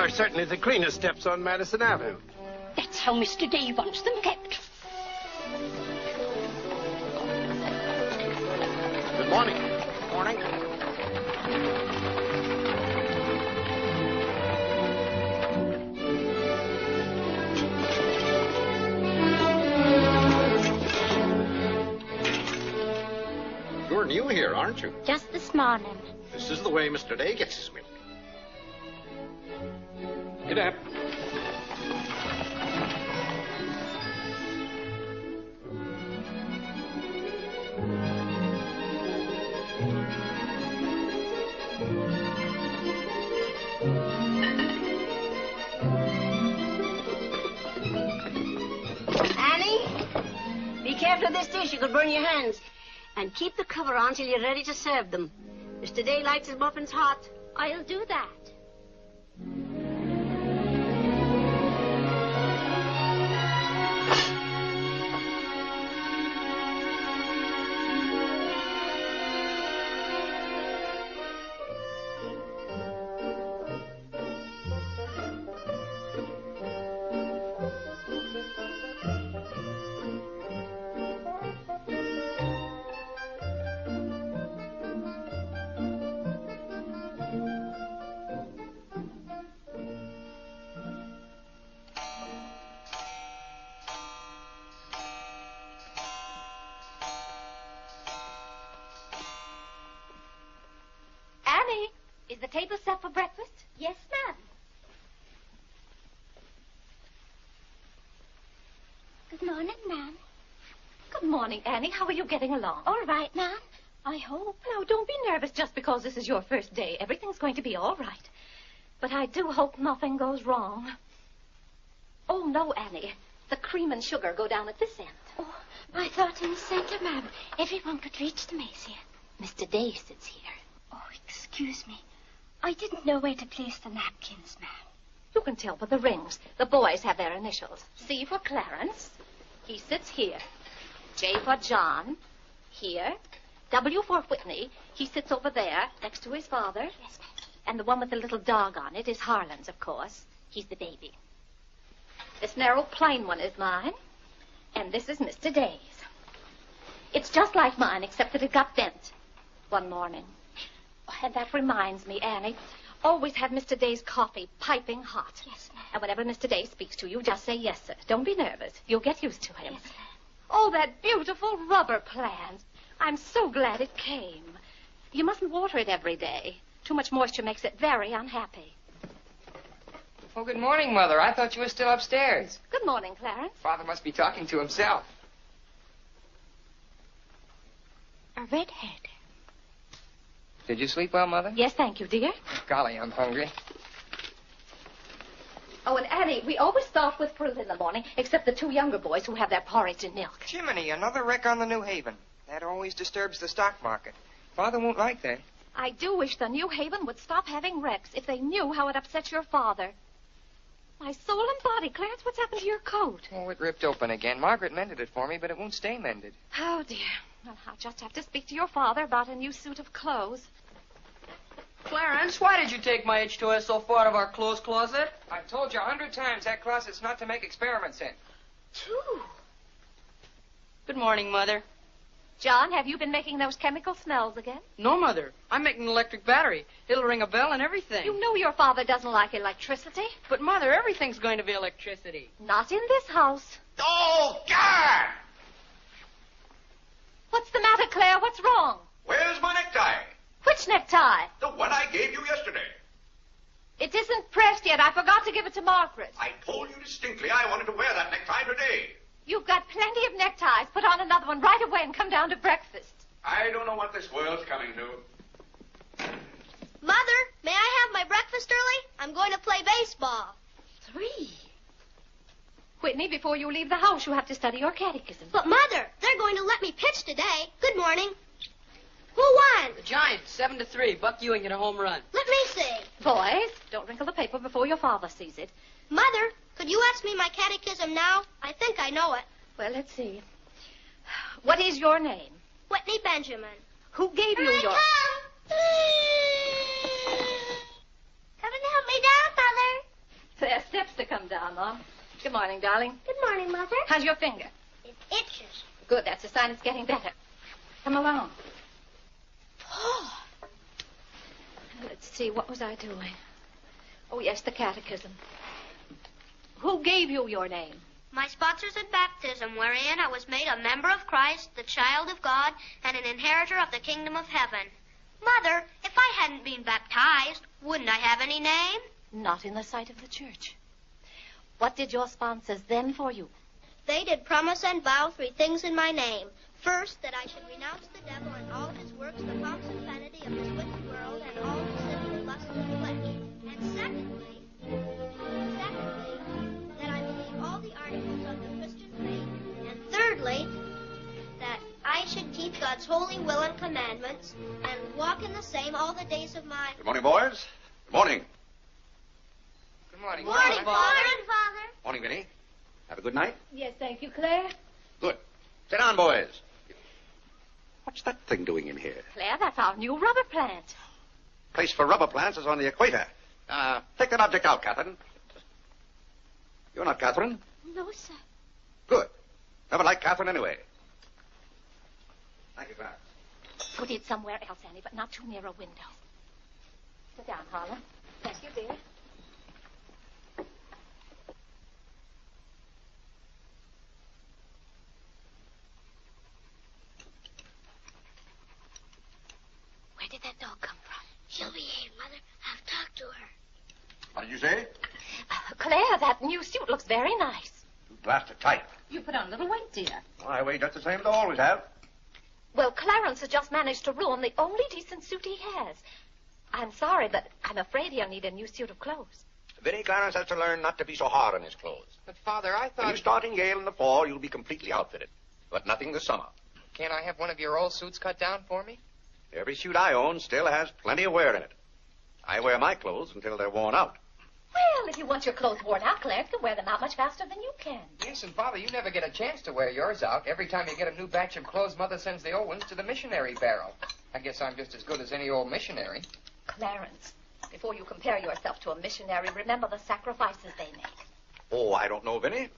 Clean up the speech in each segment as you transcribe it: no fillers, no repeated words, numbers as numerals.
are certainly the cleanest steps on Madison Avenue. That's how Mr. Day wants them kept. Good morning. Morning. You're new here, aren't you? Just this morning. This is the way Mr. Day gets his milk. Get up. Annie, be careful of this dish. You could burn your hands. And keep the cover on till you're ready to serve them. Mr. Day likes his muffins hot. I'll do that. Is the table set for breakfast? Yes, ma'am. Good morning, ma'am. Good morning, Annie. How are you getting along? All right, ma'am. I hope. Now, don't be nervous just because this is your first day. Everything's going to be all right. But I do hope nothing goes wrong. Oh, no, Annie. The cream and sugar go down at this end. Oh, I thought in the center, ma'am. Everyone could reach the mace here. Mr. Day sits here. Oh, excuse me. I didn't know where to place the napkins, ma'am. You can tell by the rings. The boys have their initials. C for Clarence. He sits here. J for John. Here. W for Whitney. He sits over there, next to his father. Yes, ma'am. And the one with the little dog on it is Harlan's, of course. He's the baby. This narrow, plain one is mine. And this is Mr. Day's. It's just like mine, except that it got bent one morning. Oh, and that reminds me, Annie, always have Mr. Day's coffee piping hot. Yes, ma'am. And whenever Mr. Day speaks to you, just say yes, sir. Don't be nervous. You'll get used to him. Yes, ma'am. Oh, that beautiful rubber plant. I'm so glad it came. You mustn't water it every day. Too much moisture makes it very unhappy. Oh, good morning, Mother. I thought you were still upstairs. Good morning, Clarence. Father must be talking to himself. A redhead. Did you sleep well, Mother? Yes, thank you, dear. Golly, I'm hungry. Oh, and Annie, we always start with fruit in the morning, except the two younger boys who have their porridge and milk. Jiminy, another wreck on the New Haven. That always disturbs the stock market. Father won't like that. I do wish the New Haven would stop having wrecks if they knew how it upsets your father. My soul and body, Clarence, what's happened to your coat? Oh, it ripped open again. Margaret mended it for me, but it won't stay mended. Oh, dear. Well, I'll just have to speak to your father about a new suit of clothes. Clarence, why did you take my H2S so far out of our clothes closet? I've told you 100 times that closet's not to make experiments in. Two. Good morning, Mother. John, have you been making those chemical smells again? No, Mother. I'm making an electric battery. It'll ring a bell and everything. You know your father doesn't like electricity. But, Mother, everything's going to be electricity. Not in this house. Oh, God! What's the matter, Claire? What's wrong? Where's my necktie? Which necktie? The one I gave you yesterday. It isn't pressed yet. I forgot to give it to Margaret. I told you distinctly I wanted to wear that necktie today. You've got plenty of neckties. Put on another one right away and come down to breakfast. I don't know what this world's coming to. Mother, may I have my breakfast early? I'm going to play baseball. 3. Whitney, before you leave the house, you have to study your catechism. But, Mother, they're going to let me pitch today. Good morning. Who won? The Giants, 7-3. Buck Ewing hit a home run. Let me see. Boys, don't wrinkle the paper before your father sees it. Mother, could you ask me my catechism now? I think I know it. Well, let's see. What is your name? Whitney Benjamin. Who gave you your... Come and help me down, Mother. There are steps to come down, Mom. Good morning, darling. Good morning, Mother. How's your finger? It itches. Good, that's a sign it's getting better. Come along. Oh, Let's see, what was I doing? Oh, yes, the catechism. Who gave you your name? my sponsors in baptism, wherein I was made a member of Christ, the child of God, and an inheritor of the kingdom of heaven. Mother, if I hadn't been baptized, wouldn't I have any name? Not in the sight of the church. What did your sponsors then for you? They did promise and vow 3 things in my name. First, that I should renounce the devil and all his works, the pomps and vanity of this wicked world, and all the sinful lusts of the flesh. And secondly, that I believe all the articles of the Christian faith. And thirdly, that I should keep God's holy will and commandments, and walk in the same all the days of my... Good morning, boys. Good morning. Good morning. Morning, Father. Morning, Vinny. Have a good night? Yes, thank you, Claire. Good. Sit down, boys. What's that thing doing in here? Claire, that's our new rubber plant. Place for rubber plants is on the equator. Take that object out, Catherine. You're not Catherine? No, sir. Good. Never liked Catherine anyway. Thank you, Clarence. Put it somewhere else, Annie, but not too near a window. Sit down, Harlan. Thank you, dear. Where did that dog come from? She'll behave, Mother. I've talked to her. What did you say? Claire, that new suit looks very nice. Too blasted tight. You put on a little weight, dear. I weigh just the same as I always have. Well, Clarence has just managed to ruin the only decent suit he has. I'm sorry, but I'm afraid he'll need a new suit of clothes. Vinny, Clarence has to learn not to be so hard on his clothes. But, Father, I When thought... you start in Yale in the fall, you'll be completely outfitted. But nothing this summer. Can't I have one of your old suits cut down for me? Every suit I own still has plenty of wear in it. I wear my clothes until they're worn out. Well, if you want your clothes worn out, Claire, you can wear them out much faster than you can. Yes, and, Father, you never get a chance to wear yours out. Every time you get a new batch of clothes, Mother sends the old ones to the missionary barrel. I guess I'm just as good as any old missionary. Clarence, before you compare yourself to a missionary, remember the sacrifices they make. Oh, I don't know, Vinny.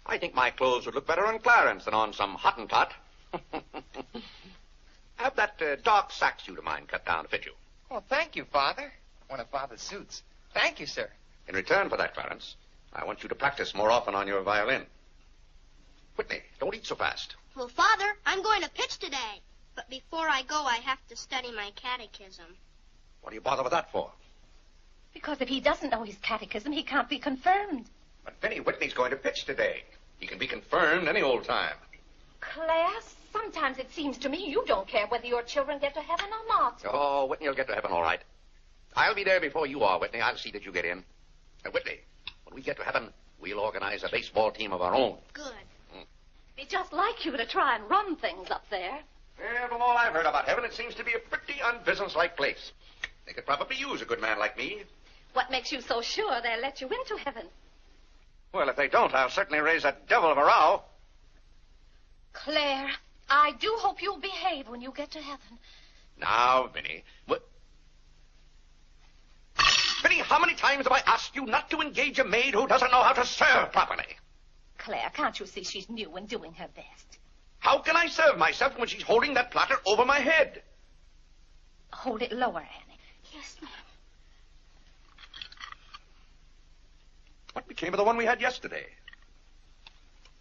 I think my clothes would look better on Clarence than on some Hottentot. Have that dark sack suit of mine cut down to fit you. Oh, thank you, Father. One of Father's suits. Thank you, sir. In return for that, Clarence, I want you to practice more often on your violin. Whitney, don't eat so fast. Well, Father, I'm going to pitch today. But before I go, I have to study my catechism. What do you bother with that for? Because if he doesn't know his catechism, he can't be confirmed. But Vinny, Whitney's going to pitch today. He can be confirmed any old time. Claire, sometimes it seems to me you don't care whether your children get to heaven or not. Oh, Whitney will get to heaven all right. I'll be there before you are, Whitney. I'll see that you get in. Whitney, when we get to heaven, we'll organize a baseball team of our own. Good. Be just like you to try and run things up there. Well, from all I've heard about heaven, it seems to be a pretty unbusinesslike place. They could probably use a good man like me. What makes you so sure they'll let you into heaven? Well, if they don't, I'll certainly raise a devil of a row. Claire, I do hope you'll behave when you get to heaven. Now, Vinny. Vinny, how many times have I asked you not to engage a maid who doesn't know how to serve properly? Claire, can't you see she's new and doing her best? How can I serve myself when she's holding that platter over my head? Hold it lower, Annie. Yes, ma'am. What became of the one we had yesterday?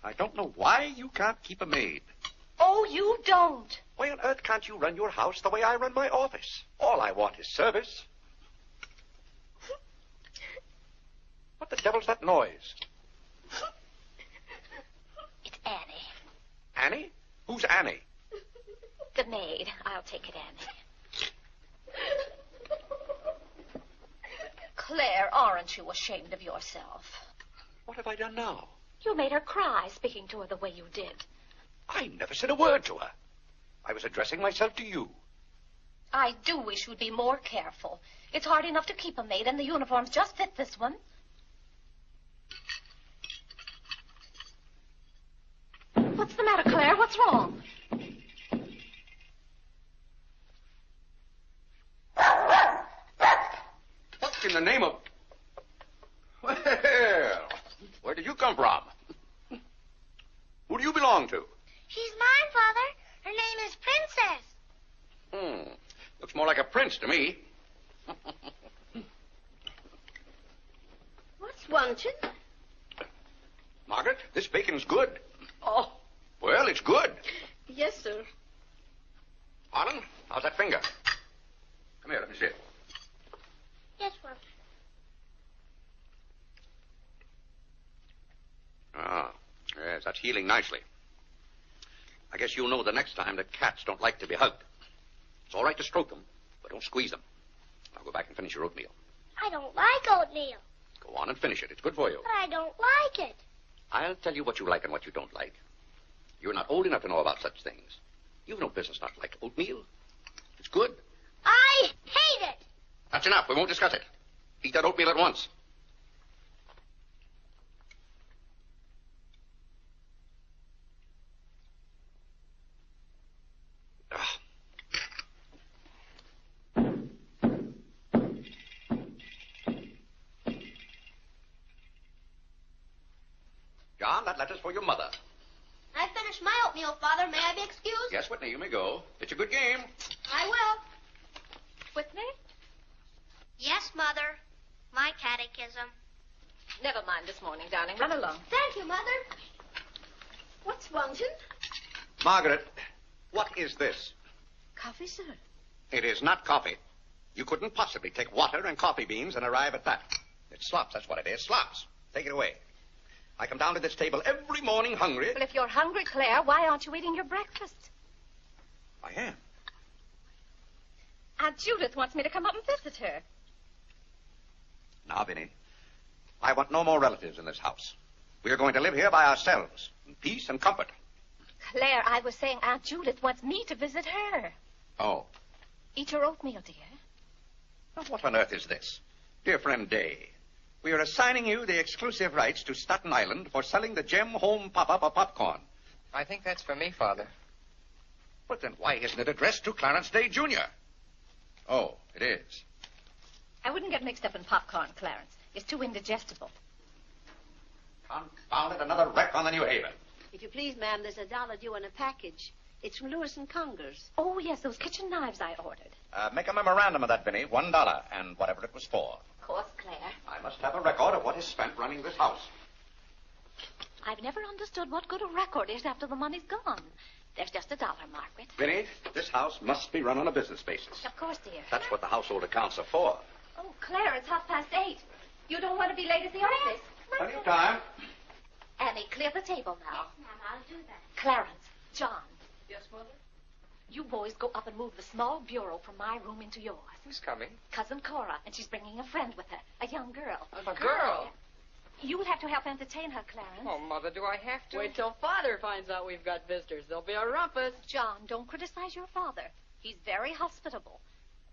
I don't know why you can't keep a maid. Oh, you don't. Why on earth can't you run your house the way I run my office? All I want is service. What the devil's that noise? It's Annie. Annie? Who's Annie? The maid. I'll take it, Annie. Claire, aren't you ashamed of yourself? What have I done now? You made her cry speaking to her the way you did. I never said a word to her. I was addressing myself to you. I do wish you'd be more careful. It's hard enough to keep a maid, and the uniforms just fit this one. What's the matter, Claire? What's wrong? What in the name of... you come from? Who do you belong to? She's mine, Father. Her name is Princess. Looks more like a prince to me. What's wanted? Margaret, this bacon's good. Oh, Well, it's good. yes, sir. Harlan, how's that finger? Come here, let me see it. Yes, Father. Ah, yes, that's healing nicely. I guess you'll know the next time that cats don't like to be hugged. It's all right to stroke them, but don't squeeze them. Now go back and finish your oatmeal. I don't like oatmeal. Go on and finish it. It's good for you. But I don't like it. I'll tell you what you like and what you don't like. You're not old enough to know about such things. You've no business not to like oatmeal. It's good. I hate it. That's enough. We won't discuss it. Eat that oatmeal at once. Ah. John, that letter's for your mother. I finished my oatmeal, Father. May I be excused? Yes, Whitney, you may go. It's a good game. I will. Whitney? Yes, Mother. My catechism. Never mind this morning, darling. Run along. Thank you, Mother. What's wanted? Margaret, what is this? Coffee, sir. It is not coffee. You couldn't possibly take water and coffee beans and arrive at that. It's slops, that's what it is. Slops. Take it away. I come down to this table every morning hungry. Well, if you're hungry, Claire, why aren't you eating your breakfast? I am. Aunt Judith wants me to come up and visit her. Now, Vinny, I want no more relatives in this house. We are going to live here by ourselves, in peace and comfort. Claire, I was saying Aunt Judith wants me to visit her. Oh. Eat your oatmeal, dear. Now, what on earth is this? Dear friend Day, we are assigning you the exclusive rights to Staten Island for selling the Gem Home Pop-Up of popcorn. I think that's for me, Father. But then why isn't it addressed to Clarence Day, Jr.? Oh, it is. I wouldn't get mixed up in popcorn, Clarence. It's too indigestible. Confound it, another wreck on the New Haven. If you please, ma'am, there's $1 due on a package. It's from Lewis and Congers. Oh, yes, those kitchen knives I ordered. Make a memorandum of that, Vinny. $1, and whatever it was for. Of course, Claire. I must have a record of what is spent running this house. I've never understood what good a record is after the money's gone. There's just $1, Margaret. Vinny, this house must be run on a business basis. Of course, dear. That's what the household accounts are for. Oh, Claire, it's 8:30. You don't want to be late at the office. Plenty of time. Annie, clear the table now. Yes, ma'am, I'll do that. Clarence, John, Yes, Mother? you boys go up and move the small bureau from my room into yours. Who's coming? Cousin Cora, and she's bringing a friend with her, a young girl. A girl? You'll have to help entertain her, Clarence. Oh, Mother, do I have to? Wait till Father finds out we've got visitors. There'll be a rumpus. John, don't criticize your father. He's very hospitable.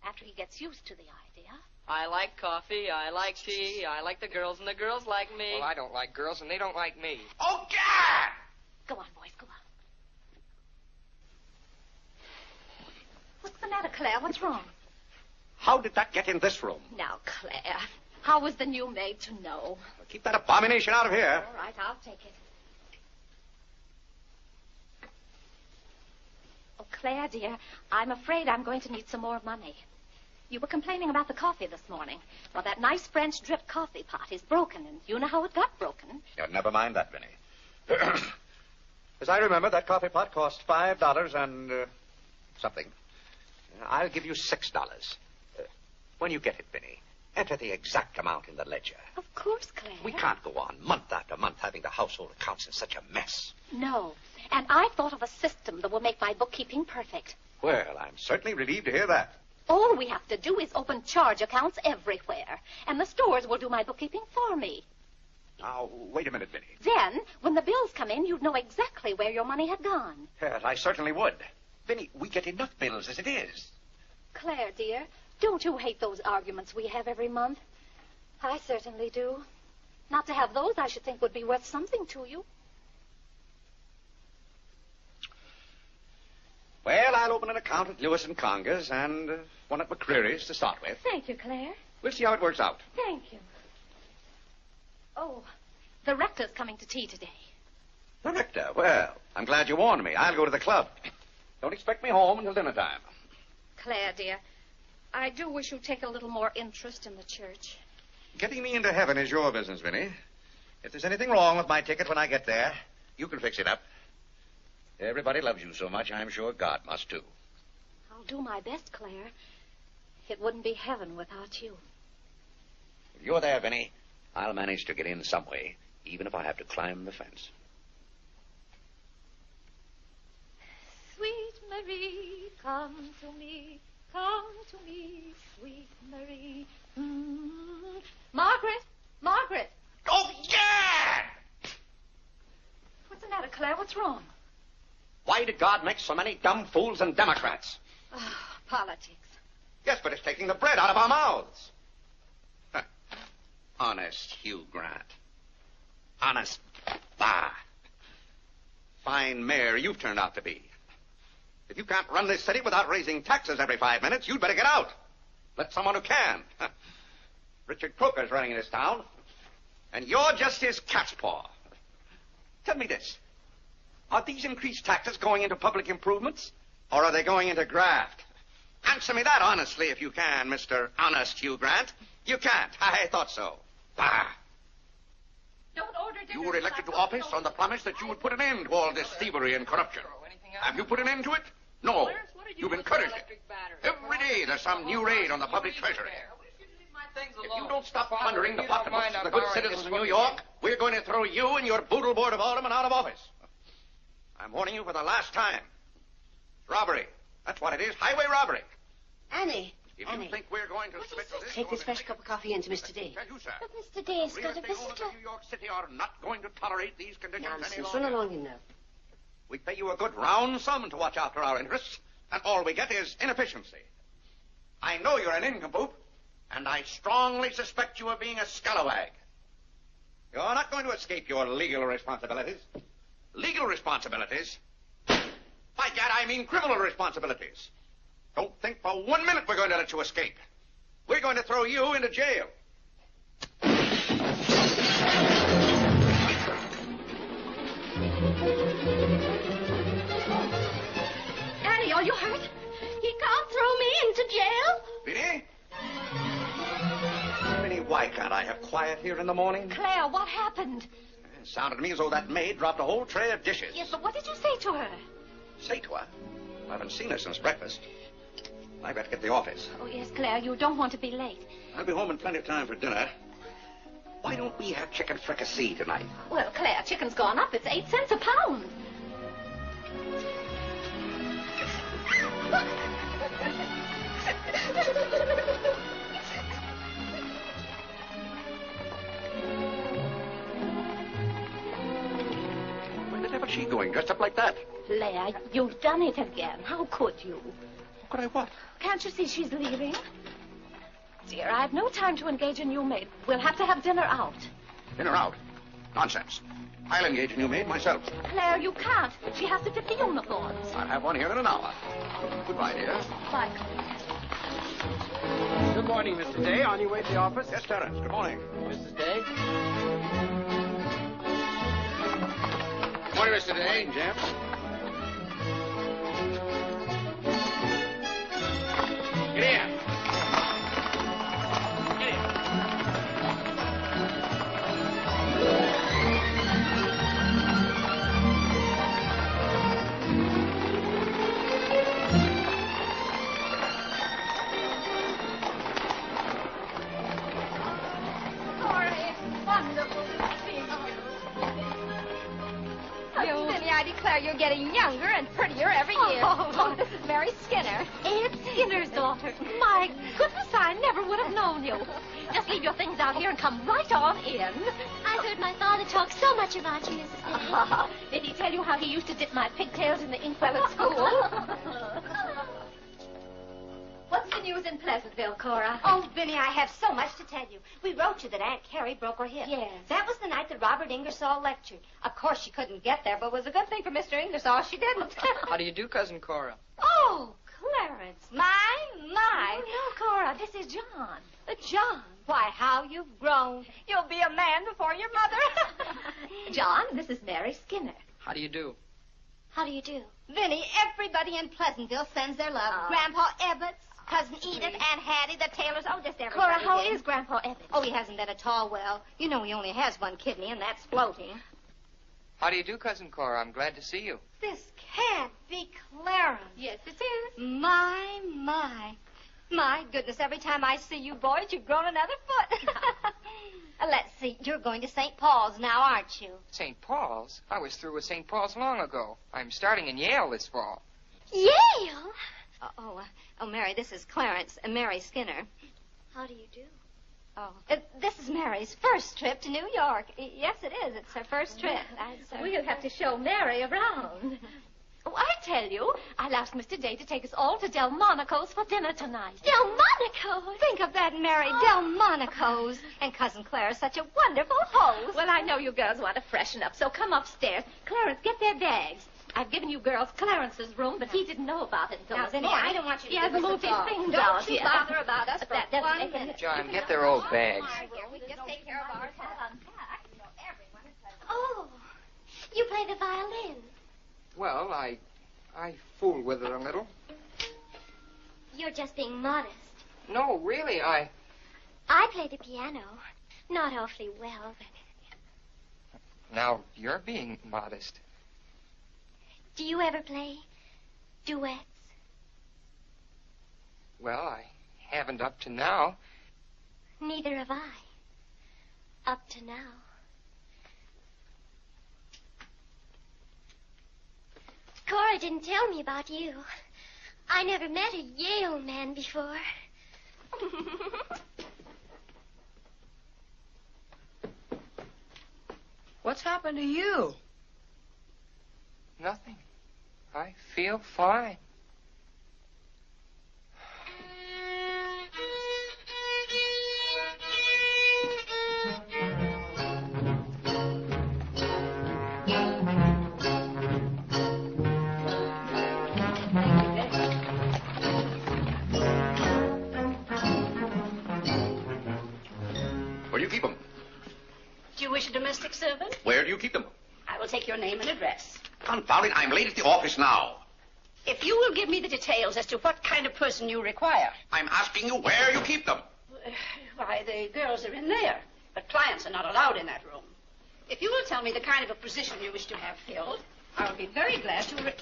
After he gets used to the idea. I like coffee, I like tea, I like the girls, and the girls like me. Well, I don't like girls, and they don't like me. Oh, God! Go on, boys, go on. What's the matter, Claire? What's wrong? How did that get in this room? Now, Claire, how was the new maid to know? Keep that abomination out of here. All right, I'll take it. Oh, Claire, dear, I'm afraid I'm going to need some more money. You were complaining about the coffee this morning. Well, that nice French drip coffee pot is broken, and you know how it got broken. Yeah, never mind that, Vinny. As I remember, that coffee pot cost $5 and something. I'll give you $6. When you get it, Vinny, enter the exact amount in the ledger. Of course, Claire. We can't go on month after month having the household accounts in such a mess. No. And I thought of a system that will make my bookkeeping perfect. Well, I'm certainly relieved to hear that. All we have to do is open charge accounts everywhere, and the stores will do my bookkeeping for me. Now, wait a minute, Vinny. Then, when the bills come in, you'd know exactly where your money had gone. Yes, I certainly would. Vinny, we get enough bills as it is. Claire, dear, don't you hate those arguments we have every month? I certainly do. Not to have those, I should think, would be worth something to you. Well, I'll open an account at Lewis and Congers and one at McCreary's to start with. Thank you, Claire. We'll see how it works out. Thank you. Oh, The rector's coming to tea today. The rector? Well, I'm glad you warned me. I'll go to the club. Don't expect me home until dinner time. Claire, dear, I do wish you'd take a little more interest in the church. Getting me into heaven is your business, Vinny. If there's anything wrong with my ticket when I get there, you can fix it up. Everybody loves you so much, I'm sure God must, too. I'll do my best, Claire. It wouldn't be heaven without you. If you're there, Vinny, I'll manage to get in some way, even if I have to climb the fence. Sweet Marie, come to me, sweet Marie. Margaret! Oh, yeah! What's the matter, Claire? What's wrong? Why did God make so many dumb fools and Democrats? Oh, politics. Yes, but it's taking the bread out of our mouths. Huh. Honest Hugh Grant. Honest. Bah. Fine mayor you've turned out to be. If you can't run this city without raising taxes every 5 minutes, you'd better get out. Let someone who can. Richard Croker's running in this town, and you're just his cat's paw. Tell me this. Are these increased taxes going into public improvements, or are they going into graft? Answer me that honestly if you can, Mr. Honest Hugh Grant. You can't. I thought so. Bah. Don't order dinner. You were elected to office on the promise that you would put an end to all this thievery and corruption. Have you put an end to it? No. You've encouraged it. Every day there's some new raid on the public treasury. If you don't stop plundering the pocketbooks of the good citizens of New York, we're going to throw you and your boodle board of aldermen out of office. I'm warning you for the last time. Robbery. That's what it is. Highway robbery. Annie. If you think we're going to submit to this... Take this fresh cup of coffee into Mr. Day. Tell you, sir. But Mr. Day's got a Real estate owners visitor. of New York City are not going to tolerate these conditions any Nonsense. longer. Run along in now. We pay you a good round sum to watch after our interests, and all we get is inefficiency. I know you're an nincompoop, and I strongly suspect you of being a scalawag. You're not going to escape your legal responsibilities. Legal responsibilities? By gad, I mean criminal responsibilities. Don't think for 1 minute we're going to let you escape. We're going to throw you into jail. Annie, are you hurt? He can't throw me into jail. Vinny? Vinny, why can't I have quiet here in the morning? Claire, what happened? It sounded to me as though that maid dropped a whole tray of dishes. Yes, but what did you say to her? Say to her? I haven't seen her since breakfast. I've got to get to the office. Oh, yes, Claire, you don't want to be late. I'll be home in plenty of time for dinner. Why don't we have chicken fricassee tonight? Well, Claire, chicken's gone up. It's 8 cents a pound. Where the devil's she going, dressed up like that? Claire, you've done it again. How could you? Could I what? Can't you see she's leaving? Dear, I've no time to engage a new maid. We'll have to have dinner out. Dinner out? Nonsense. I'll engage a new maid myself. Claire, you can't. She has to fit the uniforms. I'll have one here in an hour. Goodbye, dear. Bye, Claire. Good morning, Mr. Day. On your way to the office? Yes, Terence. Good morning. Mrs. Day? Good morning, Mr. Day. James. Get here. I declare you're getting younger and prettier every year. Oh, this is Mary Skinner. Aunt Skinner's daughter. My goodness, I never would have known you. Just leave your things out here and come right on in. I've heard my father talk so much about you, Mrs. Skinner. Did he tell you how he used to dip my pigtails in the inkwell at school? What's the news in Pleasantville, Cora? Oh, Vinny, I have so much to tell you. We wrote you that Aunt Carrie broke her hip. Yes. That was the night that Robert Ingersoll lectured. Of course, she couldn't get there, but it was a good thing for Mr. Ingersoll she didn't. How do you do, Cousin Cora? Oh, Clarence. My. Oh, no, Cora, this is John. John, why, how you've grown. You'll be a man before your mother. John, this is Mary Skinner. How do you do? How do you do? Vinny, everybody in Pleasantville sends their love. Oh. Grandpa Ebbets, Cousin Edith, Aunt Hattie, the Taylors, just everybody. Cora, how did. is Grandpa Ebbets? Oh, he hasn't been at all well. You know he only has one kidney, and that's floating. How do you do, Cousin Cora? I'm glad to see you. This can't be Clarence. Yes, it is. My. My goodness, every time I see you boys, you've grown another foot. Let's see, you're going to St. Paul's now, aren't you? St. Paul's? I was through with St. Paul's long ago. I'm starting in Yale this fall. Yale? Oh, Mary, this is Clarence, Mary Skinner. How do you do? Oh, this is Mary's first trip to New York. Yes, it is. It's her first trip. We'll have to show Mary around. Oh, I tell you, I'll ask Mr. Day to take us all to Delmonico's for dinner tonight. Delmonico's? Think of that, Mary. Delmonico's. And Cousin Clara's such a wonderful host. Well, I know you girls want to freshen up, so come upstairs. Clarence, get their bags. I've given you girls Clarence's room, but he didn't know about it until Now, this Vinny, morning. I don't want you to He has give us moved a his call. things Don't out. you bother about us But for that doesn't 1 make any minute. John, get their old bags. We just take care of ours. Oh, you play the violin. Well, I fool with it a little. You're just being modest. No, really, I play the piano. Not awfully well, but... Now, you're being modest. Do you ever play duets? Well, I haven't up to now. Neither have I. Up to now. Cora didn't tell me about you. I never met a Yale man before. What's happened to you? Nothing. I feel fine. Where do you keep them? Do you wish a domestic servant? Where do you keep them? I will take your name and address. Confound it, I'm late at the office now. If you will give me the details as to what kind of person you require. I'm asking you where you keep them. Why, the girls are in there, but clients are not allowed in that room. If you will tell me the kind of a position you wish to have filled, I will be very glad to...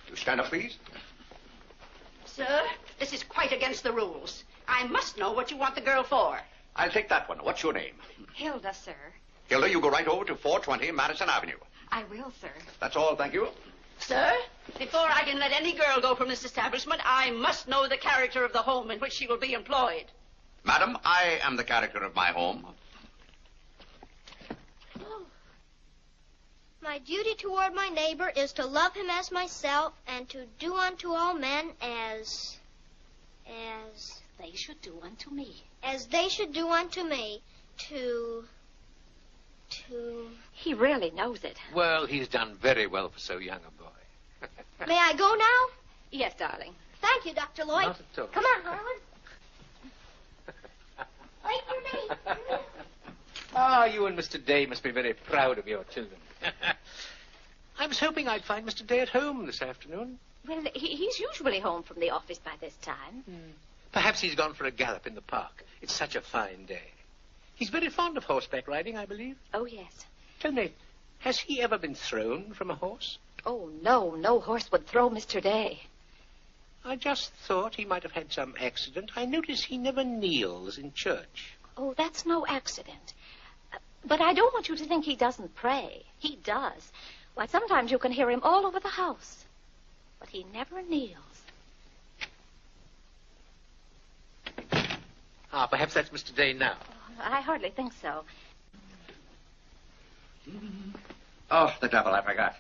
You stand up, please. Sir, this is quite against the rules. I must know what you want the girl for. I'll take that one. What's your name? Hilda, sir. Hilda, you go right over to 420 Madison Avenue. I will, sir. That's all, thank you. Sir, before I can let any girl go from this establishment, I must know the character of the home in which she will be employed. Madam, I am the character of my home. My duty toward my neighbor is to love him as myself and to do unto all men as They should do unto me. they should do unto me. He really knows it. Well, he's done very well for so young a boy. May I go now? Yes, darling. Thank you, Dr. Lloyd. Not at all. Come on, Harlan. Wait for me. Ah, you and Mr. Day must be very proud of your children. I was hoping I'd find Mr. Day at home this afternoon. Well, he's usually home from the office by this time. Perhaps he's gone for a gallop in the park. It's such a fine day. He's very fond of horseback riding, I believe. Oh, yes. Tell me, has he ever been thrown from a horse? Oh, no horse would throw Mr. Day. I just thought he might have had some accident. I notice he never kneels in church. Oh, that's no accident. But I don't want you to think he doesn't pray. He does. Why, sometimes you can hear him all over the house. But he never kneels. Ah, perhaps that's Mr. Day now. I hardly think so. Oh, the devil, I forgot.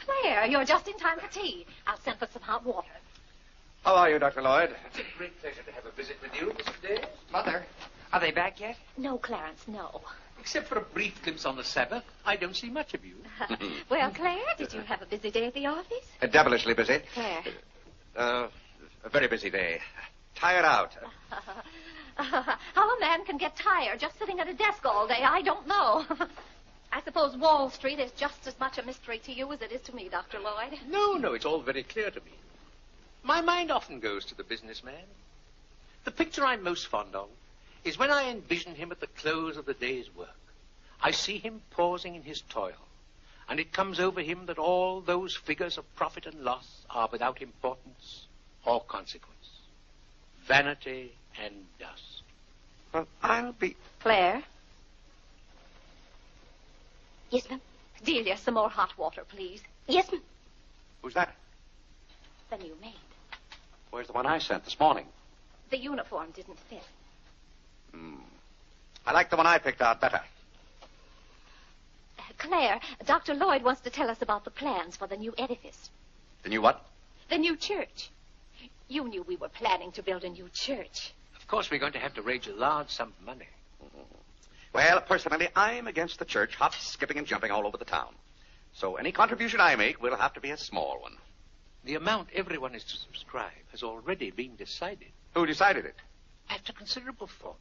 Claire, you're just in time for tea. I'll send for some hot water. How are you, Dr. Lloyd? It's a great pleasure to have a visit with you, Mr. Day. Mother, Are they back yet? No, Clarence, no. Except for a brief glimpse on the Sabbath, I don't see much of you. Well, Claire, did you have a busy day at the office? Devilishly busy. Claire. A very busy day. Tired out. How a man can get tired just sitting at a desk all day, I don't know. I suppose Wall Street is just as much a mystery to you as it is to me, Dr. Lloyd. No, it's all very clear to me. My mind often goes to the businessman. The picture I'm most fond of is when I envision him at the close of the day's work. I see him pausing in his toil, and it comes over him that all those figures of profit and loss are without importance or consequence. Vanity and dust. Well, I'll be... Claire? Yes, ma'am. Delia, some more hot water, please. Yes, ma'am. Who's that? The new maid. Where's the one I sent this morning? The uniform didn't fit. I like the one I picked out better. Claire, Dr. Lloyd wants to tell us about the plans for the new edifice. The new what? The new church. You knew we were planning to build a new church. Of course, we're going to have to raise a large sum of money. Well, personally, I'm against the church hopping, skipping, and jumping all over the town. So any contribution I make will have to be a small one. The amount everyone is to subscribe has already been decided. Who decided it? After considerable thought,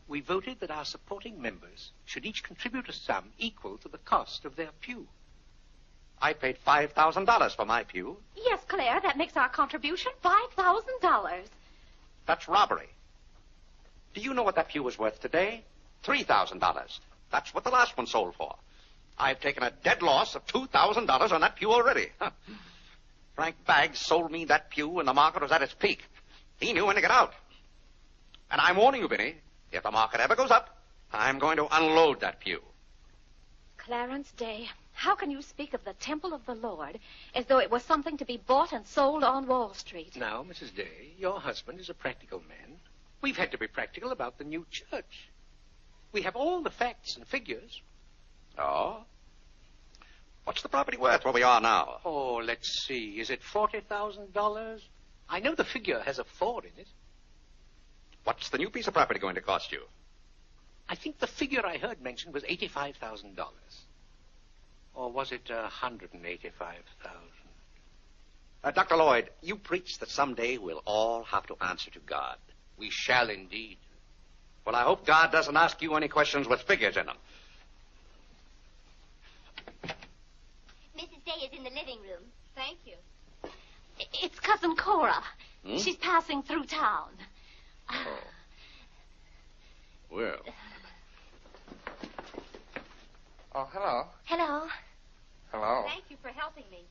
we voted that our supporting members should each contribute a sum equal to the cost of their pew. I paid $5,000 for my pew. Yes, Claire, that makes our contribution $5,000. That's robbery. Do you know what that pew was worth today? $3,000. That's what the last one sold for. I've taken a dead loss of $2,000 on that pew already. Frank Baggs sold me that pew when the market was at its peak. He knew when to get out. And I'm warning you, Vinny, if the market ever goes up, I'm going to unload that pew. Clarence Day, how can you speak of the temple of the Lord as though it was something to be bought and sold on Wall Street? Now, Mrs. Day, your husband is a practical man. We've had to be practical about the new church. We have all the facts and figures. Oh? What's the property worth where we are now? Oh, let's see. Is it $40,000? I know the figure has a 4 in it. What's the new piece of property going to cost you? I think the figure I heard mentioned was $85,000. Or was it $185,000? Dr. Lloyd, you preach that someday we'll all have to answer to God. We shall indeed. Well, I hope God doesn't ask you any questions with figures in them. Mrs. Day is in the living room. Thank you. It's Cousin Cora. She's passing through town. Oh. Well. Oh, hello. Hello. Hello. Thank you for helping me.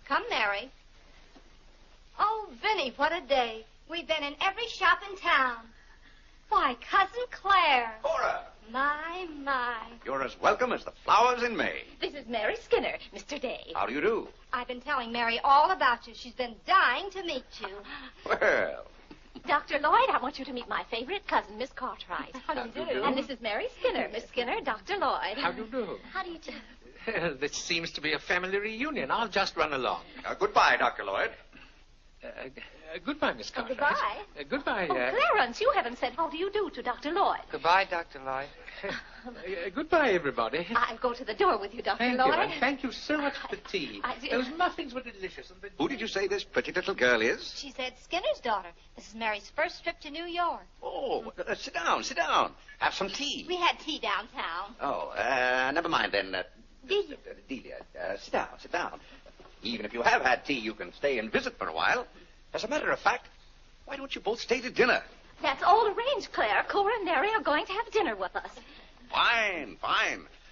Come, Mary. Oh, Vinny, what a day. We've been in every shop in town. Why, Cousin Claire. Cora! My. You're as welcome as the flowers in May. This is Mary Skinner, Mr. Day. How do you do? I've been telling Mary all about you. She's been dying to meet you. Well. Dr. Lloyd, I want you to meet my favorite cousin, Miss Cartwright. How do you do? And this is Mary Skinner. Miss Skinner, Dr. Lloyd. How do you do? How do you do? This seems to be a family reunion. I'll just run along. Goodbye, Dr. Lloyd. Goodbye, Miss Cartwright. Goodbye. Goodbye. Oh, Clarence, you haven't said how do you do to Dr. Lloyd. Goodbye, Dr. Lloyd. Goodbye, everybody. I'll go to the door with you, Dr. Thank Lloyd. you, and thank you so much for the tea. Those muffins were delicious. And Who did you say this pretty little girl is? She said Skinner's daughter. This is Mary's first trip to New York. Oh, sit down. Have some tea. We had tea downtown. Oh, never mind then. Delia, sit down. Even if you have had tea, you can stay and visit for a while. As a matter of fact, why don't you both stay to dinner? That's all arranged, Claire. Cora and Mary are going to have dinner with us. Fine.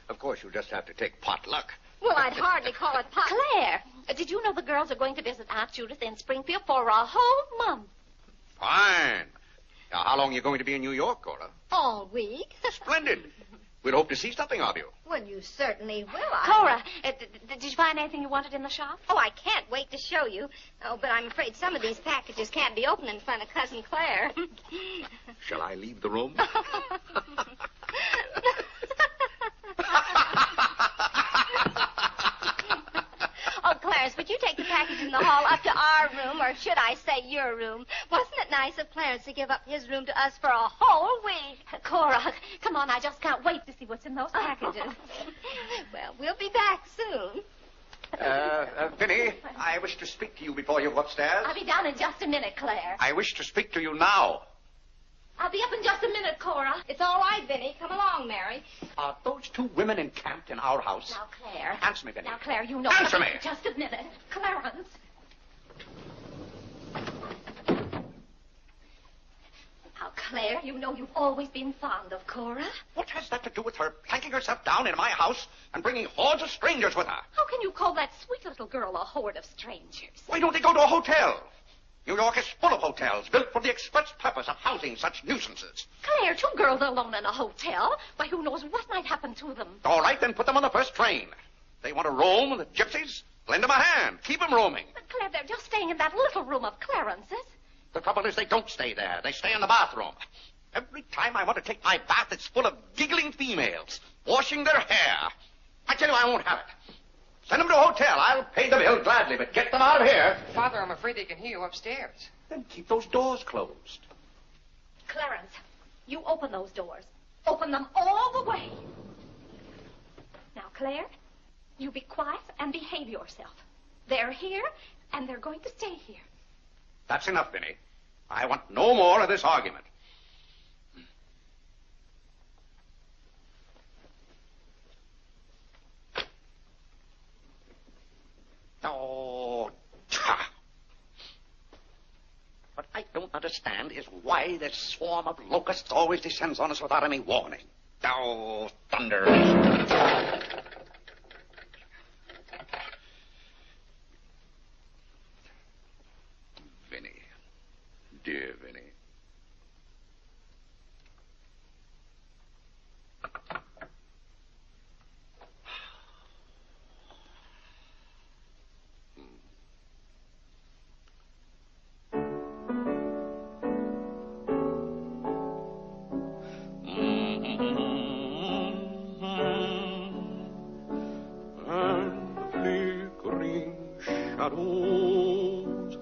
Of course, you'll just have to take potluck. Well, I'd hardly call it pot. Claire, did you know the girls are going to visit Aunt Judith in Springfield for a whole month? Fine. Now, how long are you going to be in New York, Cora? All week. Splendid. We'll hope to see something of you. Well, you certainly will. Cora, did you find anything you wanted in the shop? Oh, I can't wait to show you. Oh, but I'm afraid some of these packages can't be opened in front of Cousin Claire. Shall I leave the room? Oh, Clarence, would you take the package in the hall up to our room, or should I say your room. Wasn't it nice of Clarence to give up his room to us for a whole week? Cora, come on, I just can't wait to see what's in those packages. Well, we'll be back soon. Vinny, I wish to speak to you before you go upstairs. I'll be down in just a minute, Claire. I wish to speak to you now. I'll be up in just a minute, Cora. It's all right, Vinny. Come along, Mary. Are those two women encamped in our house? Now, Claire. Answer me, Vinny. Now, Claire, you know... Answer me! Just a minute. Clarence. Now, Claire, you know you've always been fond of Cora. What has that to do with her planking herself down in my house and bringing hordes of strangers with her? How can you call that sweet little girl a horde of strangers? Why don't they go to a hotel? New York is full of hotels built for the express purpose of housing such nuisances. Claire, two girls alone in a hotel? Why, who knows what might happen to them? All right, then put them on the first train. They want to roam with the gypsies? Lend them a hand. Keep them roaming. But, Claire, they're just staying in that little room of Clarence's. The trouble is they don't stay there. They stay in the bathroom. Every time I want to take my bath, it's full of giggling females, washing their hair. I tell you, I won't have it. Send them to a hotel. I'll pay the bill gladly, but get them out of here. Father, I'm afraid they can hear you upstairs. Then keep those doors closed. Clarence, you open those doors. Open them all the way. Now, Claire, you be quiet and behave yourself. They're here, and they're going to stay here. That's enough, Vinny. I want no more of this argument. Oh, what I don't understand is why this swarm of locusts always descends on us without any warning. Oh, thunder. Vinny. Dear Vinny. Shadows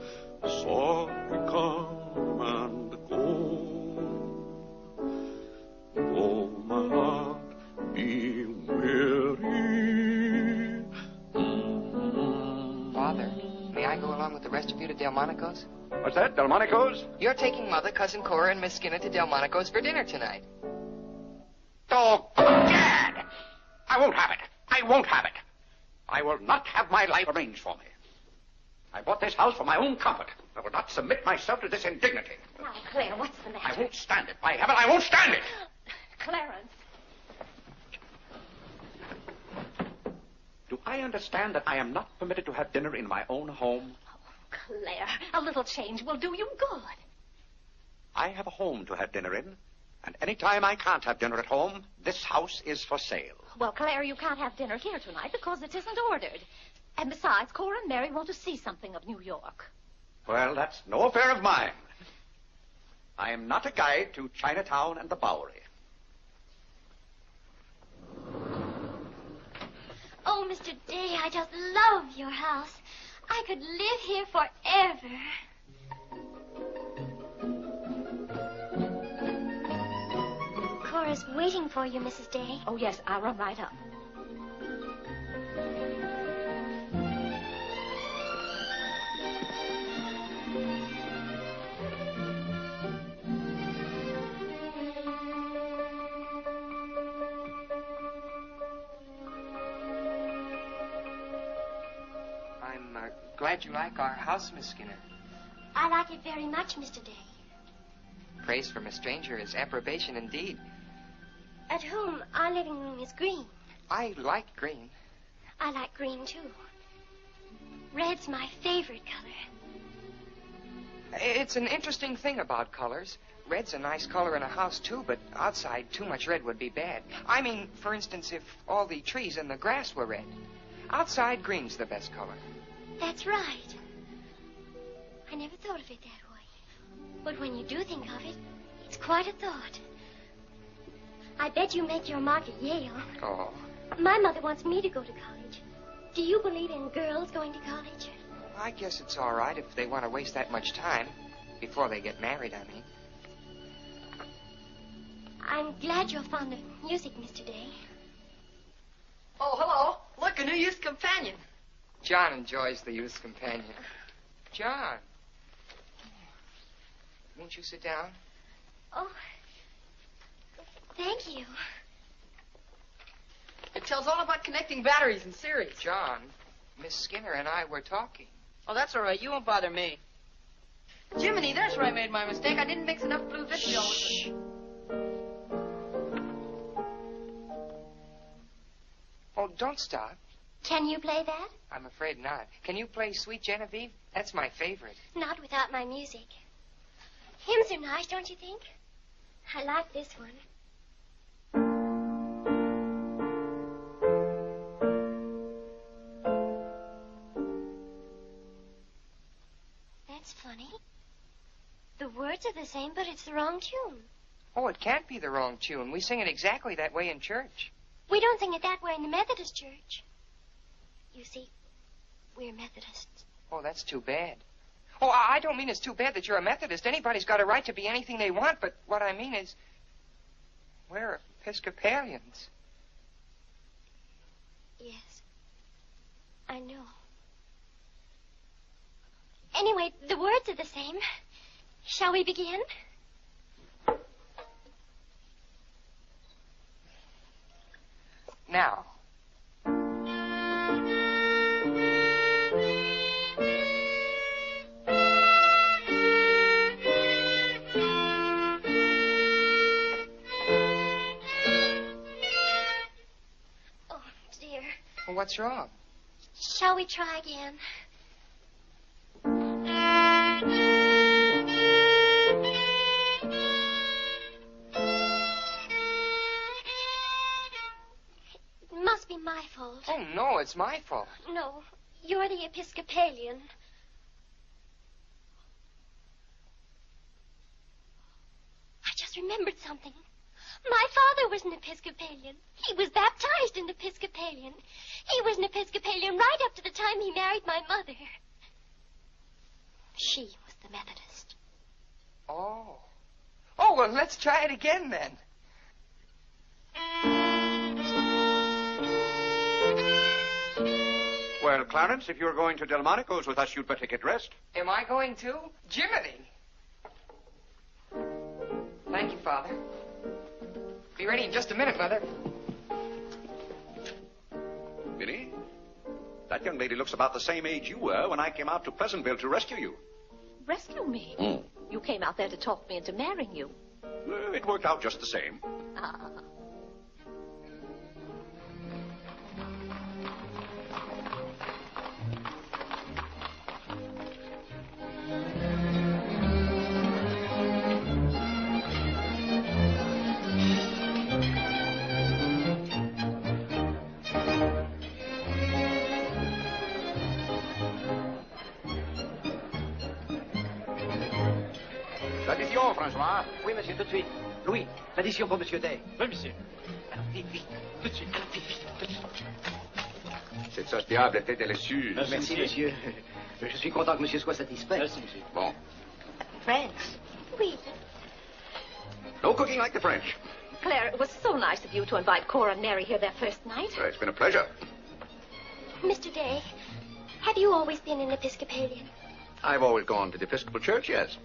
softly come and go. Oh, my heart, be merry. Father, may I go along with the rest of you to Delmonico's? What's that, Delmonico's? You're taking Mother, Cousin Cora, and Miss Skinner to Delmonico's for dinner tonight. Oh, Dad! I won't have it. I won't have it. I will not have my life arranged for me. I bought this house for my own comfort. I will not submit myself to this indignity. Now, Claire, what's the matter? I won't stand it. By heaven, I won't stand it. Clarence. Do I understand that I am not permitted to have dinner in my own home? Oh, Claire, a little change will do you good. I have a home to have dinner in, and any time I can't have dinner at home, this house is for sale. Well, Claire, you can't have dinner here tonight because it isn't ordered. And besides, Cora and Mary want to see something of New York. Well, that's no affair of mine. I am not a guide to Chinatown and the Bowery. Oh, Mr. Day, I just love your house. I could live here forever. Cora's waiting for you, Mrs. Day. Oh, yes, I'll run right up. I'm glad you like our house, Miss Skinner. I like it very much, Mr. Day. Praise from a stranger is approbation indeed. At home, our living room is green. I like green. I like green, too. Red's my favorite color. It's an interesting thing about colors. Red's a nice color in a house, too, but outside, too much red would be bad. I mean, for instance, if all the trees and the grass were red. Outside, green's the best color. That's right. I never thought of it that way. But when you do think of it, it's quite a thought. I bet you make your mark at Yale. Oh. My mother wants me to go to college. Do you believe in girls going to college? I guess it's all right if they want to waste that much time. Before they get married, I mean. I'm glad you're fond of music, Mr. Day. Oh, hello. Look, a new youth companion. John enjoys the youth's companion. John. Won't you sit down? Oh, thank you. It tells all about connecting batteries in series. John, Miss Skinner and I were talking. Oh, that's all right. You won't bother me. Jiminy, there's where I made my mistake. I didn't mix enough blue vitriol with it. Oh, don't stop. Can you play that? I'm afraid not. Can you play Sweet Genevieve? That's my favorite. Not without my music. Hymns are nice, don't you think? I like this one. That's funny. The words are the same, but it's the wrong tune. Oh, it can't be the wrong tune. We sing it exactly that way in church. We don't sing it that way in the Methodist church. You see, we're Methodists. Oh, that's too bad. Oh, I don't mean it's too bad that you're a Methodist. Anybody's got a right to be anything they want, but what I mean is we're Episcopalians. Yes, I know. Anyway, the words are the same. Shall we begin? Now. Oh, dear. Well, what's wrong? Shall we try again? It must be my fault. Oh, no, it's my fault. No, you're the Episcopalian. I just remembered something. My father was an Episcopalian. He was baptized an Episcopalian. He was an Episcopalian right up to the time he married my mother. She was the Methodist. Oh. Oh, well, let's try it again then. Well, Clarence, if you're going to Delmonico's with us, you'd better get dressed. Am I going to? Jiminy. Thank you, Father. Be ready in just a minute, Mother. Vinny, that young lady looks about the same age you were when I came out to Pleasantville to rescue you. Rescue me? Mm. You came out there to talk me into marrying you. It worked out just the same. Ah. L'addition, François. Oui, monsieur, tout de suite. Louis, l'addition pour monsieur Day. Oui, monsieur. Alors, vite, vite, tout de suite. Alors, vite, vite, tout de suite. Cette sauce diable était délicieuse. Merci, monsieur. Je suis content que monsieur soit satisfait. Merci, monsieur. Bon. French? Oui. No cooking like the French. Claire, it was so nice of you to invite Cora and Mary here their first night. It's been a pleasure. Mr. Day, have you always been an Episcopalian? I've always gone to the Episcopal Church, yes.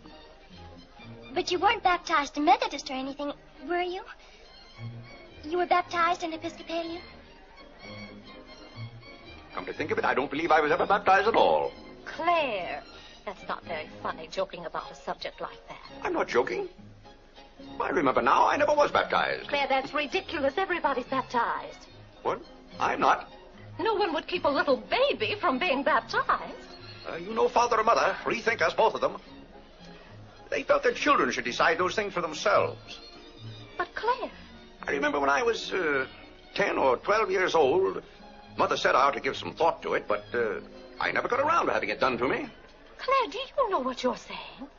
But you weren't baptized a Methodist or anything, were you? You were baptized an Episcopalian? Come to think of it, I don't believe I was ever baptized at all. Claire, that's not very funny, joking about a subject like that. I'm not joking. I remember now, I never was baptized. Claire, that's ridiculous. Everybody's baptized. What? I'm not. No one would keep a little baby from being baptized. You know, father or mother, rethink us, both of them. They felt their children should decide those things for themselves. But, Claire... I remember when I was 10 or 12 years old, Mother said I ought to give some thought to it, but I never got around to having it done to me. Claire, do you know what you're saying?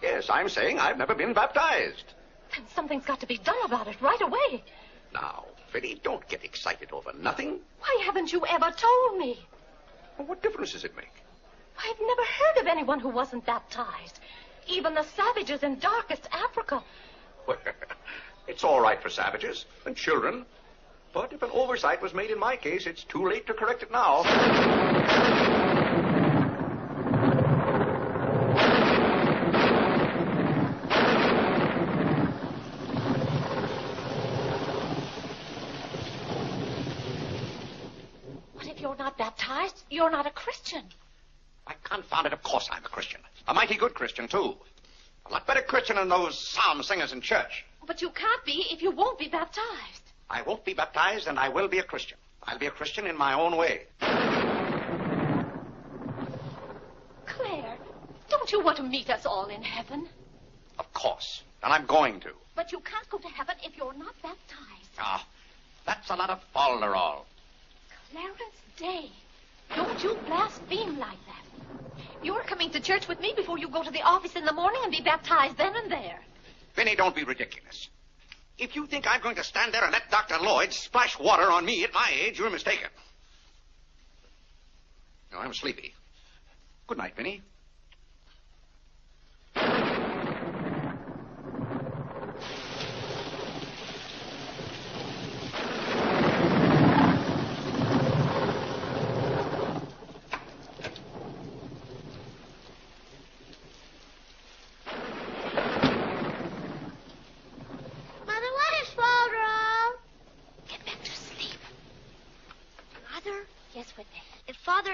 Yes, I'm saying I've never been baptized. Then something's got to be done about it right away. Now, Fiddy, don't get excited over nothing. Why haven't you ever told me? Well, what difference does it make? I've never heard of anyone who wasn't baptized. Even the savages in darkest Africa. Well, it's all right for savages and children. But if an oversight was made in my case, it's too late to correct it now. What if you're not baptized? You're not a Christian. Why, confound it, of course I'm a Christian. A mighty good Christian, too. A lot better Christian than those psalm singers in church. But you can't be if you won't be baptized. I won't be baptized, and I will be a Christian. I'll be a Christian in my own way. Claire, don't you want to meet us all in heaven? Of course. And I'm going to. But you can't go to heaven if you're not baptized. Ah, that's a lot of falderall. Clarence Day, don't you blaspheme like that. You're coming to church with me before you go to the office in the morning and be baptized then and there. Vinny, don't be ridiculous. If you think I'm going to stand there and let Dr. Lloyd splash water on me at my age, you're mistaken. No, I'm sleepy. Good night, Vinny.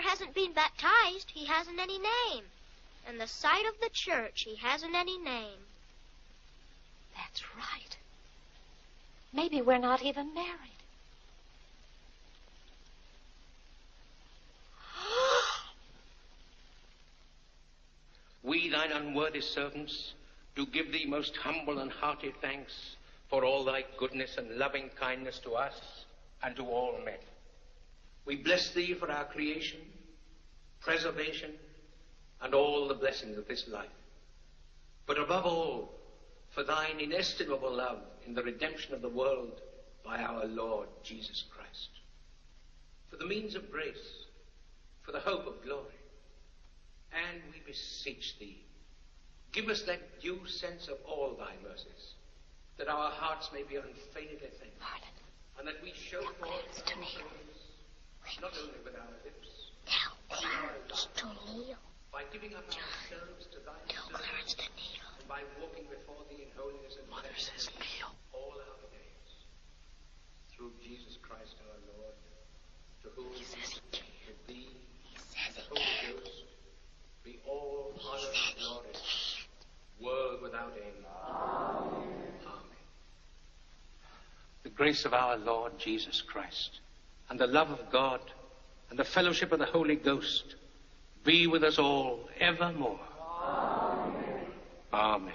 Hasn't been baptized, he hasn't any name. In the sight of the church, he hasn't any name. That's right. Maybe we're not even married. We, thine unworthy servants, do give thee most humble and hearty thanks for all thy goodness and loving kindness to us and to all men. We bless thee for our creation, preservation, and all the blessings of this life. But above all, for thine inestimable love in the redemption of the world by our Lord Jesus Christ. For the means of grace, for the hope of glory. And we beseech thee, give us that due sense of all thy mercies, that our hearts may be unfeignedly thankful, and that we show forth to me. Not only with our lips, Tell Clarence to kneel. by giving up ourselves to thy Tell Clarence to kneel. and by walking before thee in holiness and Mother says kneel. all our days. Through Jesus Christ our Lord, to whom He says he can. with thee He says and he Holy can. Ghost be all He honor said and he glory, can. world without end. Amen. The grace of our Lord Jesus Christ, and the love of God, and the fellowship of the Holy Ghost be with us all evermore. Amen. Amen.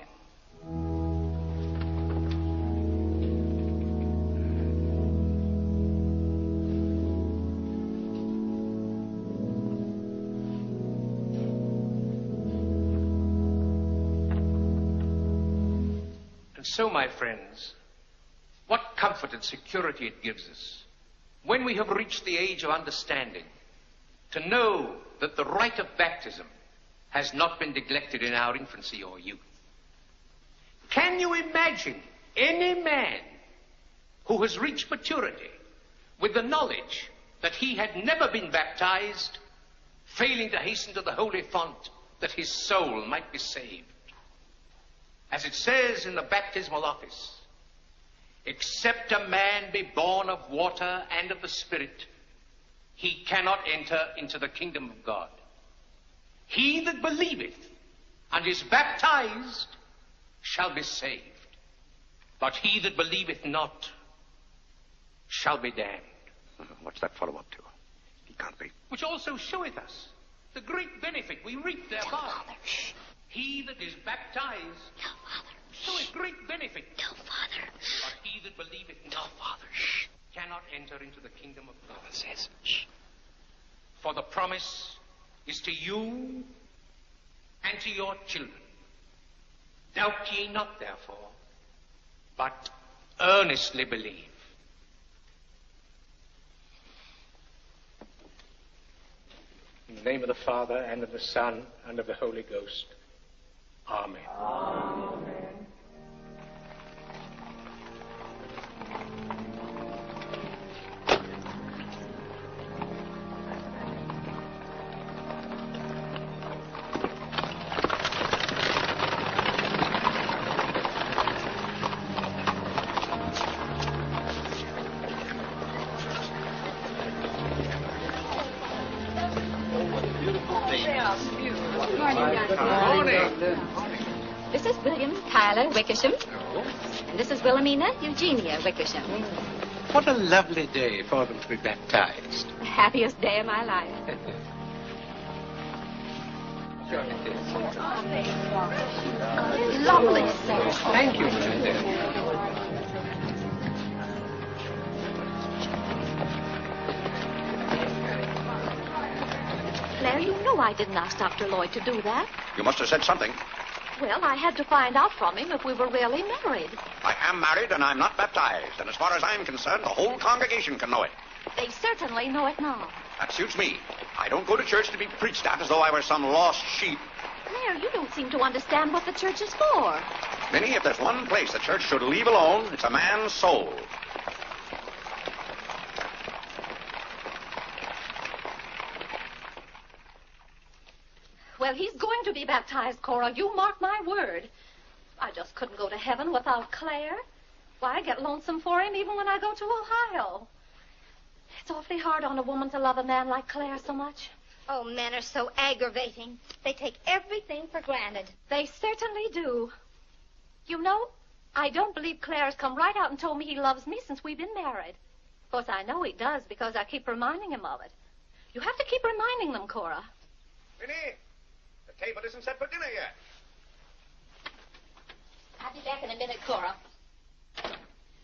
And so, my friends, what comfort and security it gives us when we have reached the age of understanding, to know that the rite of baptism has not been neglected in our infancy or youth. Can you imagine any man who has reached maturity with the knowledge that he had never been baptized, failing to hasten to the holy font that his soul might be saved? As it says in the baptismal office, except a man be born of water and of the Spirit, he cannot enter into the kingdom of God. He that believeth and is baptized shall be saved, but he that believeth not shall be damned. What's that fellow up to? He can't be. Which also showeth us the great benefit we reap thereby. Father. Shh. He that is baptized Tell Father. showeth great benefit, Tell Father. but he that believeth not Shh. cannot enter into the kingdom of God. Says, shh. For the promise is to you and to your children. Doubt ye not, therefore, but earnestly believe. In the name of the Father, and of the Son, and of the Holy Ghost. Amen. Amen. This is William Tyler Wickersham. And this is Wilhelmina Eugenia Wickersham. What a lovely day for them to be baptized. The happiest day of my life. Lovely, sir. Thank you, Melinda. Claire, you know I didn't ask Dr. Lloyd to do that. You must have said something. Well, I had to find out from him if we were really married. I am married and I'm not baptized. And as far as I'm concerned, the whole congregation can know it. They certainly know it now. That suits me. I don't go to church to be preached at as though I were some lost sheep. Claire, you don't seem to understand what the church is for. Minnie, if there's one place the church should leave alone, it's a man's soul. Well, he's going to be baptized, Cora. You mark my word. I just couldn't go to heaven without Claire. Why, I get lonesome for him even when I go to Ohio. It's awfully hard on a woman to love a man like Claire so much. Oh, men are so aggravating. They take everything for granted. They certainly do. You know, I don't believe Claire's come right out and told me he loves me since we've been married. Of course, I know he does because I keep reminding him of it. You have to keep reminding them, Cora. Minnie, the table isn't set for dinner yet. I'll be back in a minute, Cora.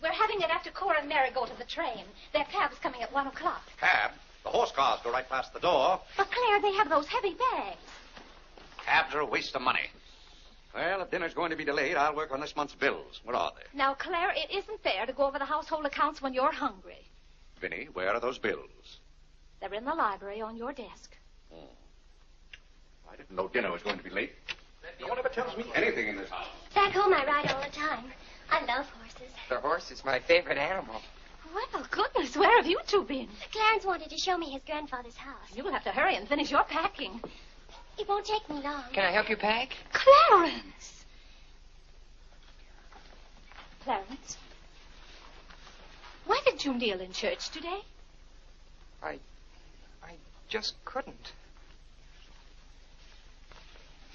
We're having it after Cora and Mary go to the train. Their cab's coming at 1 o'clock. Cab? The horse cars go right past the door. But, Claire, they have those heavy bags. Cabs are a waste of money. Well, if dinner's going to be delayed, I'll work on this month's bills. Where are they? Now, Claire, it isn't fair to go over the household accounts when you're hungry. Vinny, where are those bills? They're in the library on your desk. I didn't know dinner was going to be late. No one ever tells me anything in this house. Back home I ride all the time. I love horses. The horse is my favorite animal. Well, goodness, where have you two been? Clarence wanted to show me his grandfather's house. You'll have to hurry and finish your packing. It won't take me long. Can I help you pack? Clarence! Clarence? Why did you kneel in church today? I just couldn't.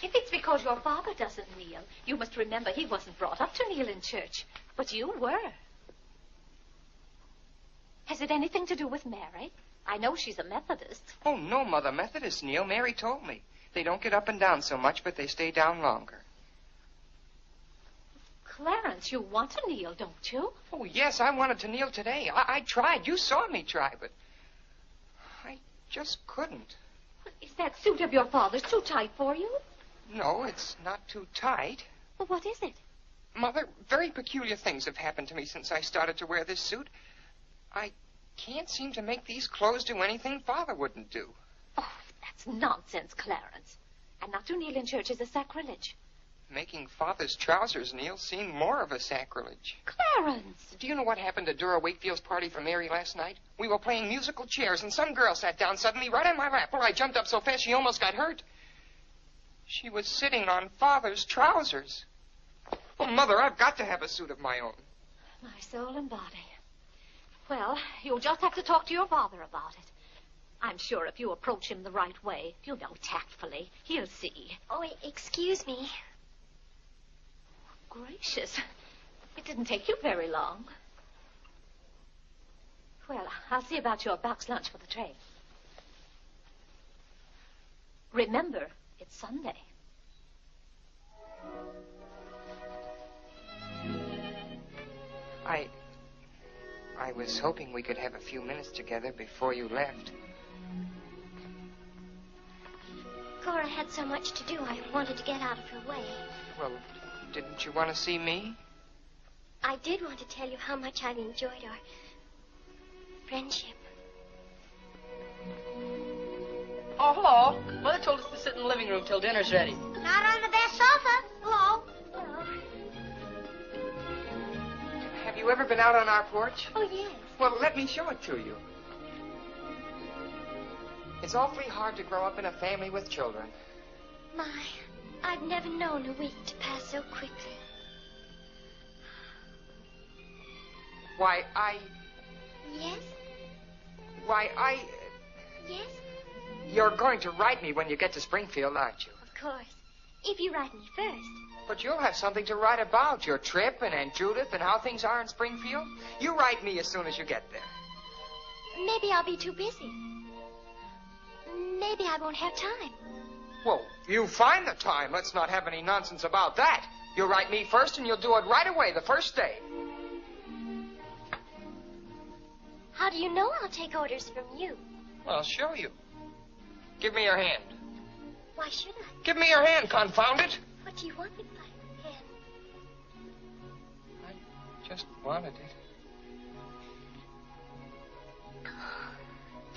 If it's because your father doesn't kneel, you must remember he wasn't brought up to kneel in church. But you were. Has it anything to do with Mary? I know she's a Methodist. Oh, no, Mother. Methodists kneel. Mary told me. They don't get up and down so much, but they stay down longer. Clarence, you want to kneel, don't you? Oh, yes, I wanted to kneel today. I tried. You saw me try, but I just couldn't. Is that suit of your father's too tight for you? No, it's not too tight. Well, what is it? Mother, very peculiar things have happened to me since I started to wear this suit. I can't seem to make these clothes do anything Father wouldn't do. Oh, that's nonsense, Clarence. And not to kneel in church is a sacrilege. Making Father's trousers kneel seemed more of a sacrilege. Clarence! Do you know what happened at Dora Wakefield's party for Mary last night? We were playing musical chairs, and some girl sat down suddenly right on my lap. Well, I jumped up so fast she almost got hurt. She was sitting on Father's trousers. Oh, Mother, I've got to have a suit of my own. My soul and body. Well, you'll just have to talk to your father about it. I'm sure if you approach him the right way, tactfully, he'll see. Oh, excuse me. Gracious. It didn't take you very long. Well, I'll see about your box lunch for the train. Remember, it's Sunday. I was hoping we could have a few minutes together before you left. Cora had so much to do, I wanted to get out of her way. Well, didn't you want to see me? I did want to tell you how much I've enjoyed our friendship. Oh, hello. Mother told us to sit in the living room till dinner's ready. Not on the best sofa. Hello. Have you ever been out on our porch? Oh, yes. Well, let me show it to you. It's awfully hard to grow up in a family with children. My, I've never known a week to pass so quickly. Why, Yes? Yes? You're going to write me when you get to Springfield, aren't you? Of course. If you write me first. But you'll have something to write about, your trip and Aunt Judith and how things are in Springfield. You write me as soon as you get there. Maybe I'll be too busy. Maybe I won't have time. Well, you find the time. Let's not have any nonsense about that. You'll write me first and you'll do it right away the first day. How do you know I'll take orders from you? I'll show you. Give me your hand. Why should I? Give me your hand, confound it. What do you want with my hand? I just wanted it.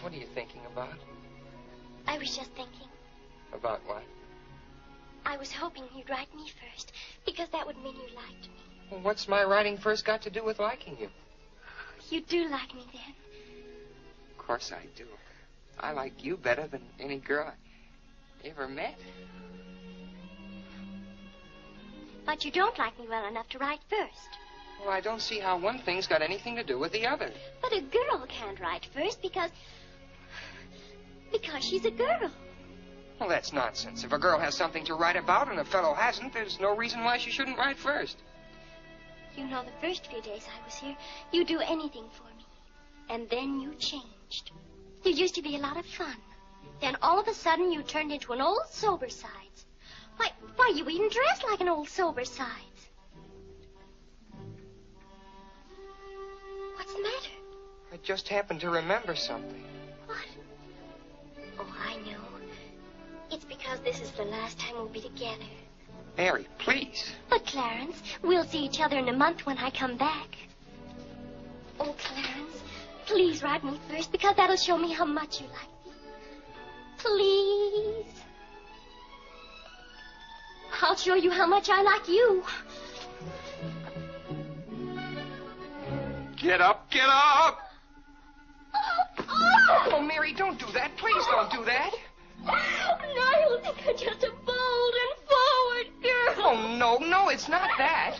What are you thinking about? I was just thinking. About what? I was hoping you'd write me first, because that would mean you liked me. Well, what's my writing first got to do with liking you? You do like me then. Of course I do. I like you better than any girl I ever met. But you don't like me well enough to write first. Well, I don't see how one thing's got anything to do with the other. But a girl can't write first because she's a girl. Well, that's nonsense. If a girl has something to write about and a fellow hasn't, there's no reason why she shouldn't write first. You know, the first few days I was here, you'd do anything for me. And then you changed. You used to be a lot of fun. Then all of a sudden you turned into an old sober sides. Why, you even dressed like an old sober sides. What's the matter? I just happened to remember something. What? Oh, I know. It's because this is the last time we'll be together. Mary, please. But, Clarence, we'll see each other in a month when I come back. Oh, Clarence, please write me first, because that'll show me how much you like me. Please. I'll show you how much I like you. Get up, get up! Oh, Mary, don't do that. Please don't do that. Now you'll think I'm just a bold and forward girl. Oh, no, it's not that.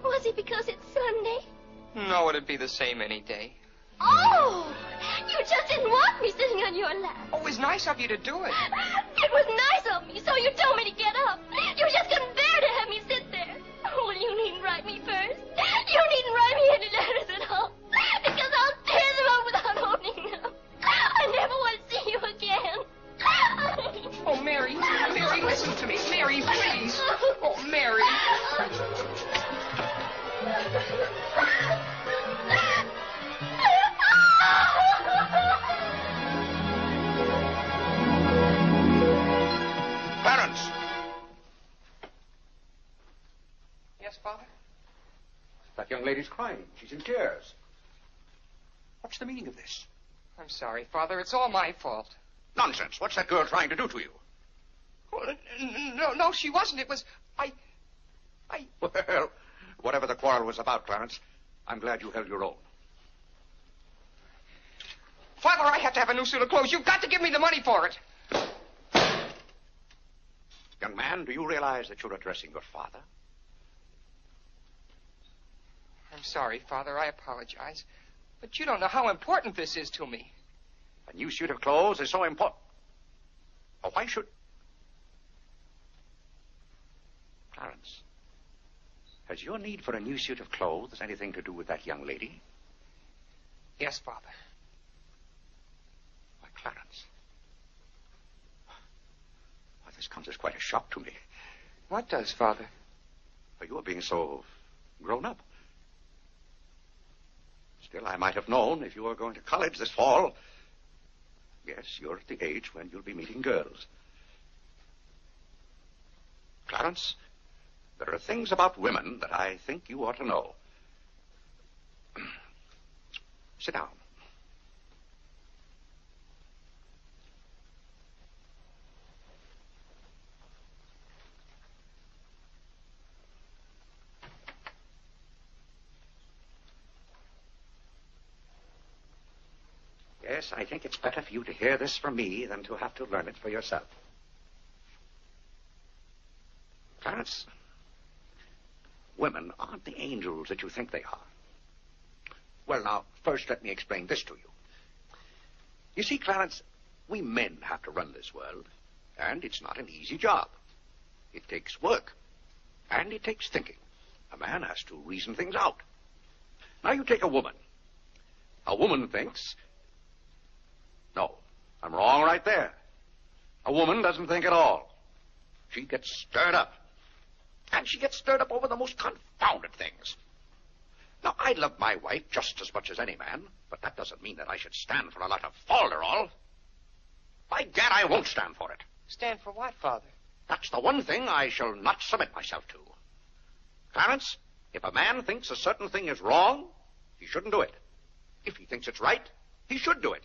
Was it because it's Sunday? No, it'd be the same any day. Oh! You just didn't want me sitting on your lap. Oh, it was nice of you to do it. It was nice of me, so you told me to get up. You just couldn't bear to have me sit there. Oh, you needn't write me first. You needn't write me any letters at all. Because I'll tear them up without opening them. I never want to see you again. Oh, Mary, listen to me. Mary, please. Oh, Mary. Clarence! Yes, Father? That young lady's crying. She's in tears. What's the meaning of this? I'm sorry, Father. It's all my fault. Nonsense. What's that girl trying to do to you? Oh, no, she wasn't. It was... Well, whatever the quarrel was about, Clarence, I'm glad you held your own. Father, I have to have a new suit of clothes. You've got to give me the money for it. Young man, do you realize that you're addressing your father? I'm sorry, Father. I apologize. But you don't know how important this is to me. A new suit of clothes is so important. Oh, why should... Clarence, has your need for a new suit of clothes anything to do with that young lady? Yes, Father. Why, Clarence. Why, this comes as quite a shock to me. What does, Father? For you are being so grown up. Still, I might have known if you were going to college this fall. Yes, you're at the age when you'll be meeting girls. Clarence, there are things about women that I think you ought to know. Sit down. Yes, I think it's better for you to hear this from me than to have to learn it for yourself. Clarence, women aren't the angels that you think they are. Well, now, first let me explain this to you. You see, Clarence, we men have to run this world, and it's not an easy job. It takes work, and it takes thinking. A man has to reason things out. Now, you take a woman. A woman thinks... No, I'm wrong right there. A woman doesn't think at all. She gets stirred up. And she gets stirred up over the most confounded things. Now, I love my wife just as much as any man, but that doesn't mean that I should stand for a lot of falderall. By gad, I won't stand for it. Stand for what, Father? That's the one thing I shall not submit myself to. Clarence, if a man thinks a certain thing is wrong, he shouldn't do it. If he thinks it's right, he should do it.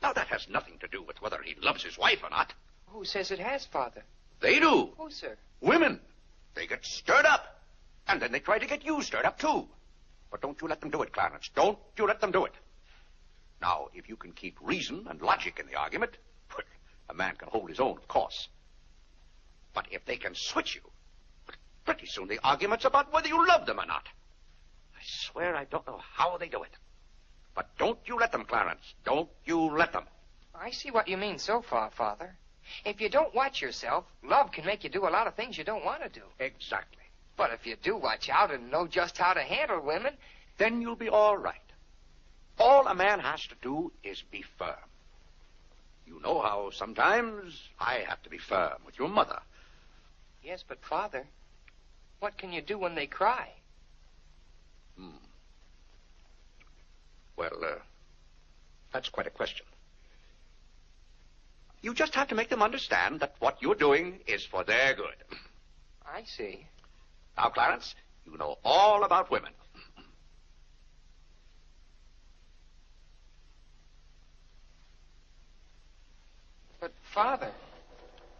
Now, that has nothing to do with whether he loves his wife or not. Who says it has, Father? They do. Who, sir? Women. They get stirred up. And then they try to get you stirred up, too. But don't you let them do it, Clarence. Don't you let them do it. Now, if you can keep reason and logic in the argument, a man can hold his own, of course. But if they can switch you, pretty soon the argument's about whether you love them or not. I swear I don't know how they do it. But don't you let them, Clarence. Don't you let them. I see what you mean so far, Father. If you don't watch yourself, love can make you do a lot of things you don't want to do. Exactly. But if you do watch out and know just how to handle women, then you'll be all right. All a man has to do is be firm. You know how sometimes I have to be firm with your mother. Yes, but Father, what can you do when they cry? Well, that's quite a question. You just have to make them understand that what you're doing is for their good. I see. Now, Clarence, you know all about women. But, Father...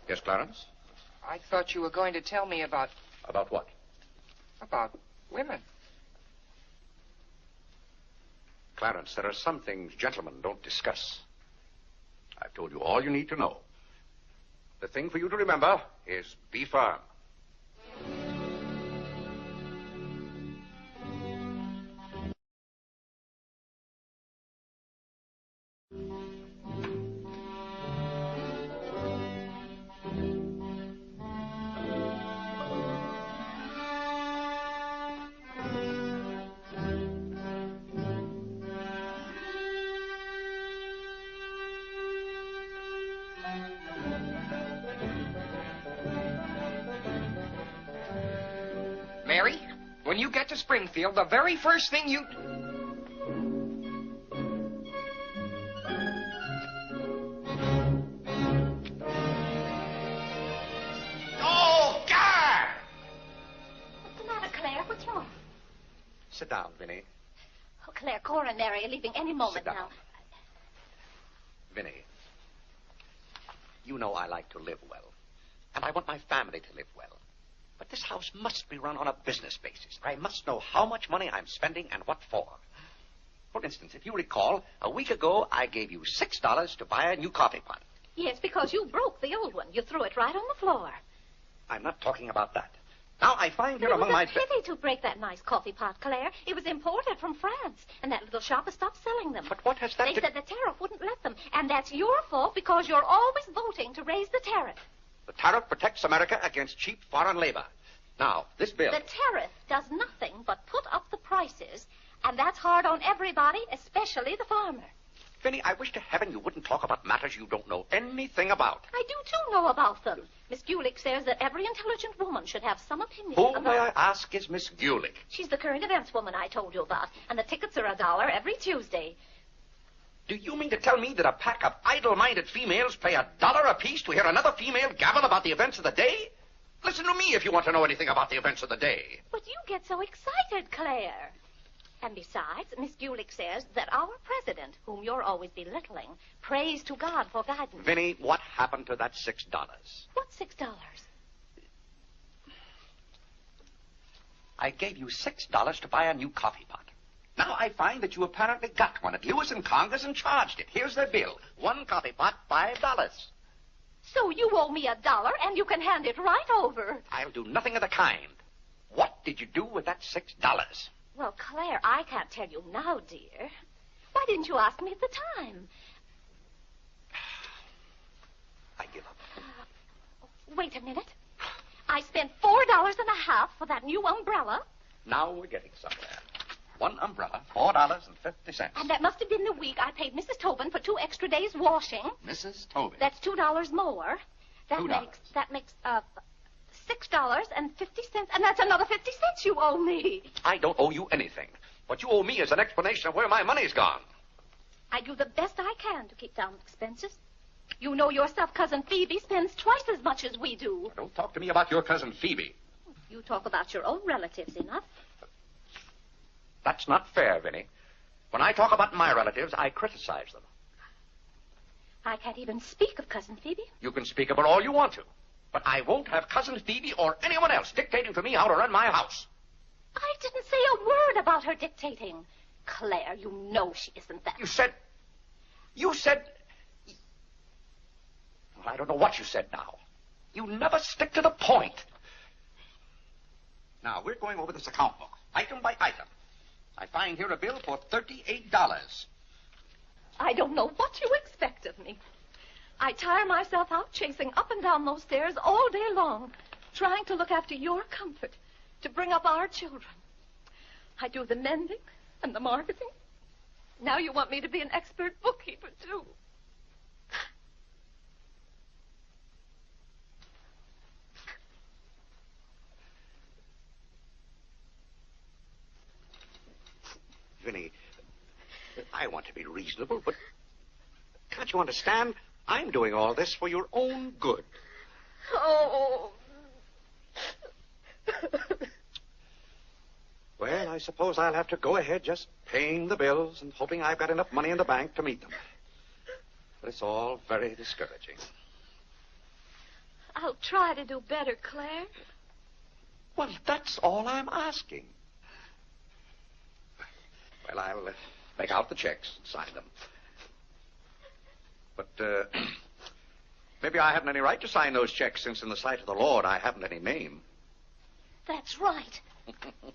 Yes, Clarence? I thought you were going to tell me about... About what? About women. Clarence, there are some things gentlemen don't discuss. I've told you all you need to know. The thing for you to remember is be firm. Mary, when you get to Springfield, the very first thing you... Oh, God! What's the matter, Claire? What's wrong? Sit down, Vinny. Oh, Claire, Cora and Mary are leaving any moment Sit down. now. Vinny, you know I like to live well. And I want my family to live well. But this house must be run on a business basis. I must know how much money I'm spending and what for. For instance, if you recall, a week ago I gave you $6 to buy a new coffee pot. Yes, because you broke the old one. You threw it right on the floor. I'm not talking about that. Now, I find here It among was my... a pity to break that nice coffee pot, Claire. It was imported from France, and that little shop has stopped selling them. But what has that They to... said the tariff wouldn't let them, and that's your fault because you're always voting to raise the tariff. The tariff protects America against cheap foreign labor. Now, this bill... The tariff does nothing but put up the prices, and that's hard on everybody, especially the farmer. Vinny, I wish to heaven you wouldn't talk about matters you don't know anything about. I do, too, know about them. Miss Gulick says that every intelligent woman should have some opinion Who, about... may I ask, is Miss Gulick? She's the current events woman I told you about, and the tickets are $1 every Tuesday. Do you mean to tell me that a pack of idle-minded females pay $1 apiece to hear another female gabble about the events of the day? Listen to me if you want to know anything about the events of the day. But you get so excited, Claire. And besides, Miss Gulick says that our president, whom you're always belittling, prays to God for guidance. Vinny, what happened to that $6? What $6? I gave you $6 to buy a new coffee pot. Now, now I find that you apparently got one at Lewis and Congress and charged it. Here's their bill. One coffee pot, $5. So you owe me $1, and you can hand it right over. I'll do nothing of the kind. What did you do with that $6? Well, Claire, I can't tell you now, dear. Why didn't you ask me at the time? I give up. Wait a minute. I spent $4.50 for that new umbrella. Now we're getting somewhere. One umbrella, $4.50. And that must have been the week I paid Mrs. Tobin for 2 extra days washing. Mrs. Tobin. That's $2 more. $2. That makes $6.50, and that's another 50 cents you owe me. I don't owe you anything. What you owe me is an explanation of where my money's gone. I do the best I can to keep down expenses. You know yourself, Cousin Phoebe spends twice as much as we do. Don't talk to me about your cousin Phoebe. You talk about your own relatives enough. That's not fair, Vinny. When I talk about my relatives, I criticize them. I can't even speak of Cousin Phoebe. You can speak about all you want to. But I won't have Cousin Phoebe or anyone else dictating to me how to run my house. I didn't say a word about her dictating. Claire, you know she isn't that. You said... Well, I don't know what you said now. You never stick to the point. Now, we're going over this account book, item by item. I find here a bill for $38. I don't know what you expect of me. I tire myself out chasing up and down those stairs all day long, trying to look after your comfort, to bring up our children. I do the mending and the marketing. Now you want me to be an expert bookkeeper, too. Vinny, I want to be reasonable, but can't you understand? I'm doing all this for your own good. Oh. Well, I suppose I'll have to go ahead just paying the bills and hoping I've got enough money in the bank to meet them. But it's all very discouraging. I'll try to do better, Claire. Well, that's all I'm asking. Well, I'll make out the checks and sign them. But maybe I haven't any right to sign those checks since in the sight of the Lord I haven't any name. That's right.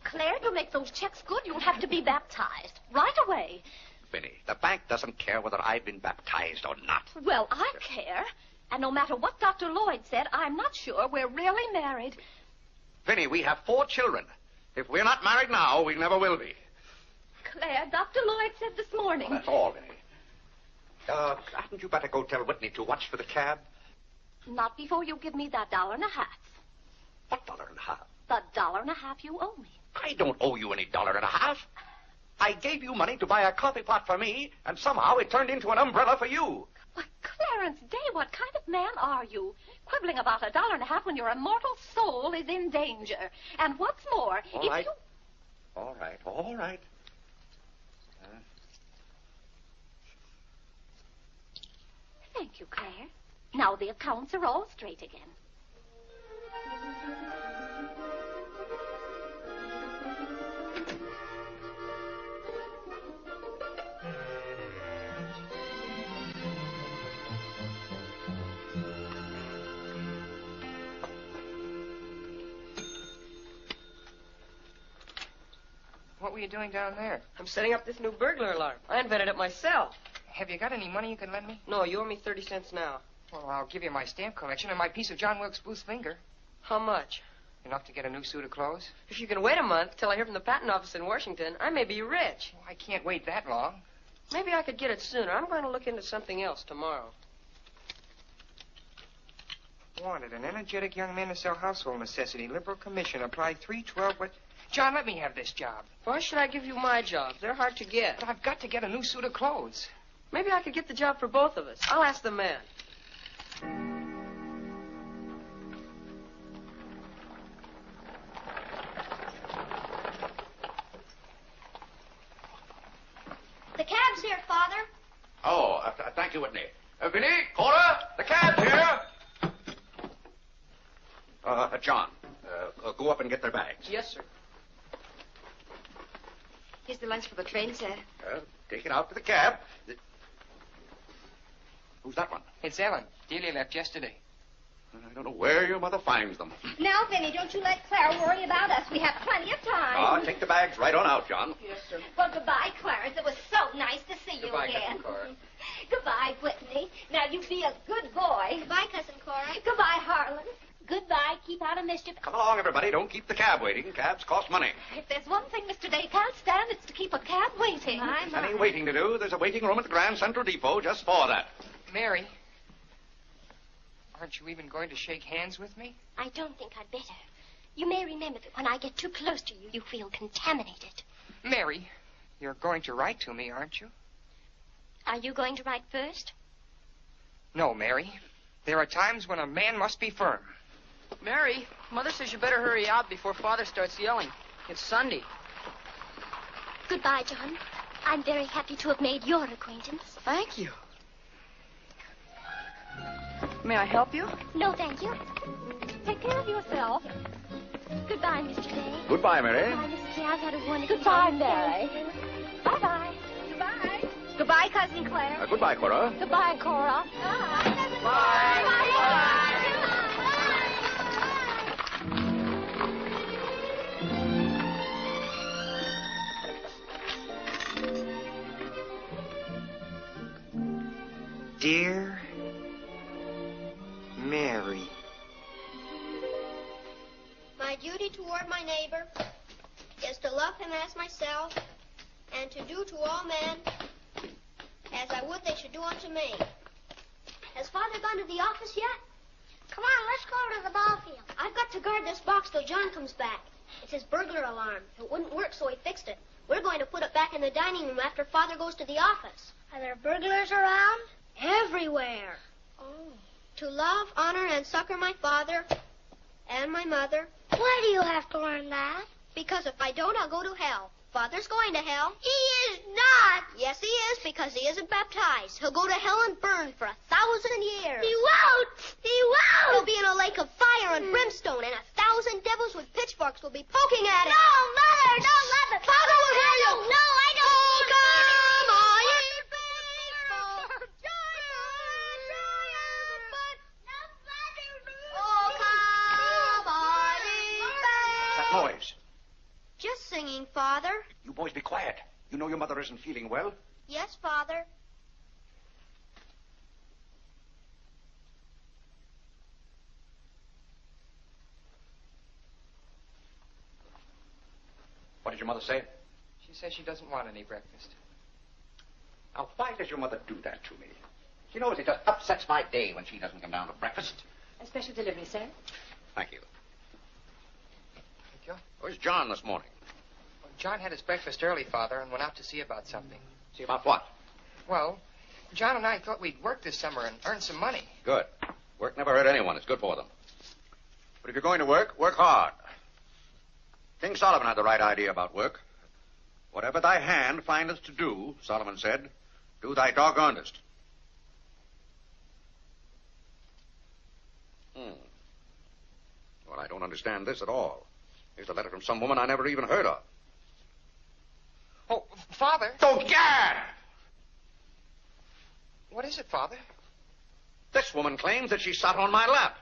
Claire, to make those checks good, you'll have to be baptized right away. Vinny, the bank doesn't care whether I've been baptized or not. Well, I care. And no matter what Dr. Lloyd said, I'm not sure we're really married. Vinny, we have 4 children. If we're not married now, we never will be. Claire, Dr. Lloyd said this morning. Well, that's all, Vinny. Hadn't you better go tell Whitney to watch for the cab? Not before you give me that $1.50. What $1.50? The $1.50 you owe me. I don't owe you any $1.50. I gave you money to buy a coffee pot for me, and somehow it turned into an umbrella for you. Why, Clarence Day, what kind of man are you? Quibbling about $1.50 when your immortal soul is in danger. And what's more, All right. All right. Thank you, Claire. Now the accounts are all straight again. What were you doing down there? I'm setting up this new burglar alarm. I invented it myself. Have you got any money you can lend me? No, you owe me 30 cents now. Well, I'll give you my stamp collection and my piece of John Wilkes Booth's finger. How much? Enough to get a new suit of clothes? If you can wait a month till I hear from the patent office in Washington, I may be rich. Well, I can't wait that long. Maybe I could get it sooner. I'm going to look into something else tomorrow. Wanted, an energetic young man to sell household necessity. Liberal commission. Apply 312. What? John, let me have this job. Why should I give you my jobs? They're hard to get. But I've got to get a new suit of clothes. Maybe I could get the job for both of us. I'll ask the man. The cab's here, Father. Oh, thank you, Whitney. Vinny, Cora, the cab's here. John, go up and get their bags. Yes, sir. Here's the lunch for the train, sir. Take it out to the cab. Who's that one? It's Ellen. Delia left yesterday. I don't know where your mother finds them. Now, Vinny, don't you let Clara worry about us. We have plenty of time. Take the bags right on out, John. Yes, sir. Well, goodbye, Clarence. It was so nice to see Goodbye, you again. Cousin Cora. Goodbye, Whitney. Now, you be a good boy. Goodbye, Cousin Cora. Goodbye, Harlan. Goodbye. Keep out of mischief. Come along, everybody. Don't keep the cab waiting. Cabs cost money. If there's one thing Mr. Day can't stand, it's to keep a cab waiting. Any waiting to do, there's a waiting room at the Grand Central Depot just for that. Mary, aren't you even going to shake hands with me? I don't think I'd better. You may remember that when I get too close to you, you feel contaminated. Mary, you're going to write to me, aren't you? Are you going to write first? No, Mary. There are times when a man must be firm. Mary, Mother says you better hurry out before Father starts yelling. It's Sunday. Goodbye, John. I'm very happy to have made your acquaintance. Thank you. May I help you? No, thank you. Take care of yourself. Goodbye, Mr. Day. Goodbye, Mary. Goodbye, Mrs. Day. I've had a wonderful Goodbye, time. Mary. Bye-bye. Goodbye. Goodbye, Cousin Claire. Goodbye, Cora. Goodbye, Cora. Dear Mary. My duty toward my neighbor is to love him as myself and to do to all men as I would they should do unto me. Has Father gone to the office yet? Come on, let's go to the ball field. I've got to guard this box till John comes back. It's his burglar alarm. It wouldn't work, so he fixed it. We're going to put it back in the dining room after Father goes to the office. Are there burglars around? Everywhere. Oh. To love, honor, and succor my father and my mother. Why do you have to learn that? Because if I don't, I'll go to hell. Father's going to hell. He is not. Yes, he is, because he isn't baptized. He'll go to hell and burn for 1,000 years. He won't. He won't. He'll be in a lake of fire and brimstone, and 1,000 devils with pitchforks will be poking at him. No, Mother, don't let me. Father will hear you. No, I don't. Oh, come on, you faithful. Oh, come on, you What's that noise? Just singing, Father. You boys be quiet. You know your mother isn't feeling well. Yes, Father. What did your mother say? She says she doesn't want any breakfast. Now, why does your mother do that to me? She knows it just upsets my day when she doesn't come down to breakfast. A special delivery, sir. Thank you. Thank you. Where's John this morning? Well, John had his breakfast early, Father, and went out to see about something. See about what? Well, John and I thought we'd work this summer and earn some money. Good. Work never hurt anyone. It's good for them. But if you're going to work, work hard. King Solomon had the right idea about work. Whatever thy hand findeth to do, Solomon said, do thy doggonedest. Well, I don't understand this at all. Here's a letter from some woman I never even heard of. Oh, Father. Oh, gad! What is it, Father? This woman claims that she sat on my lap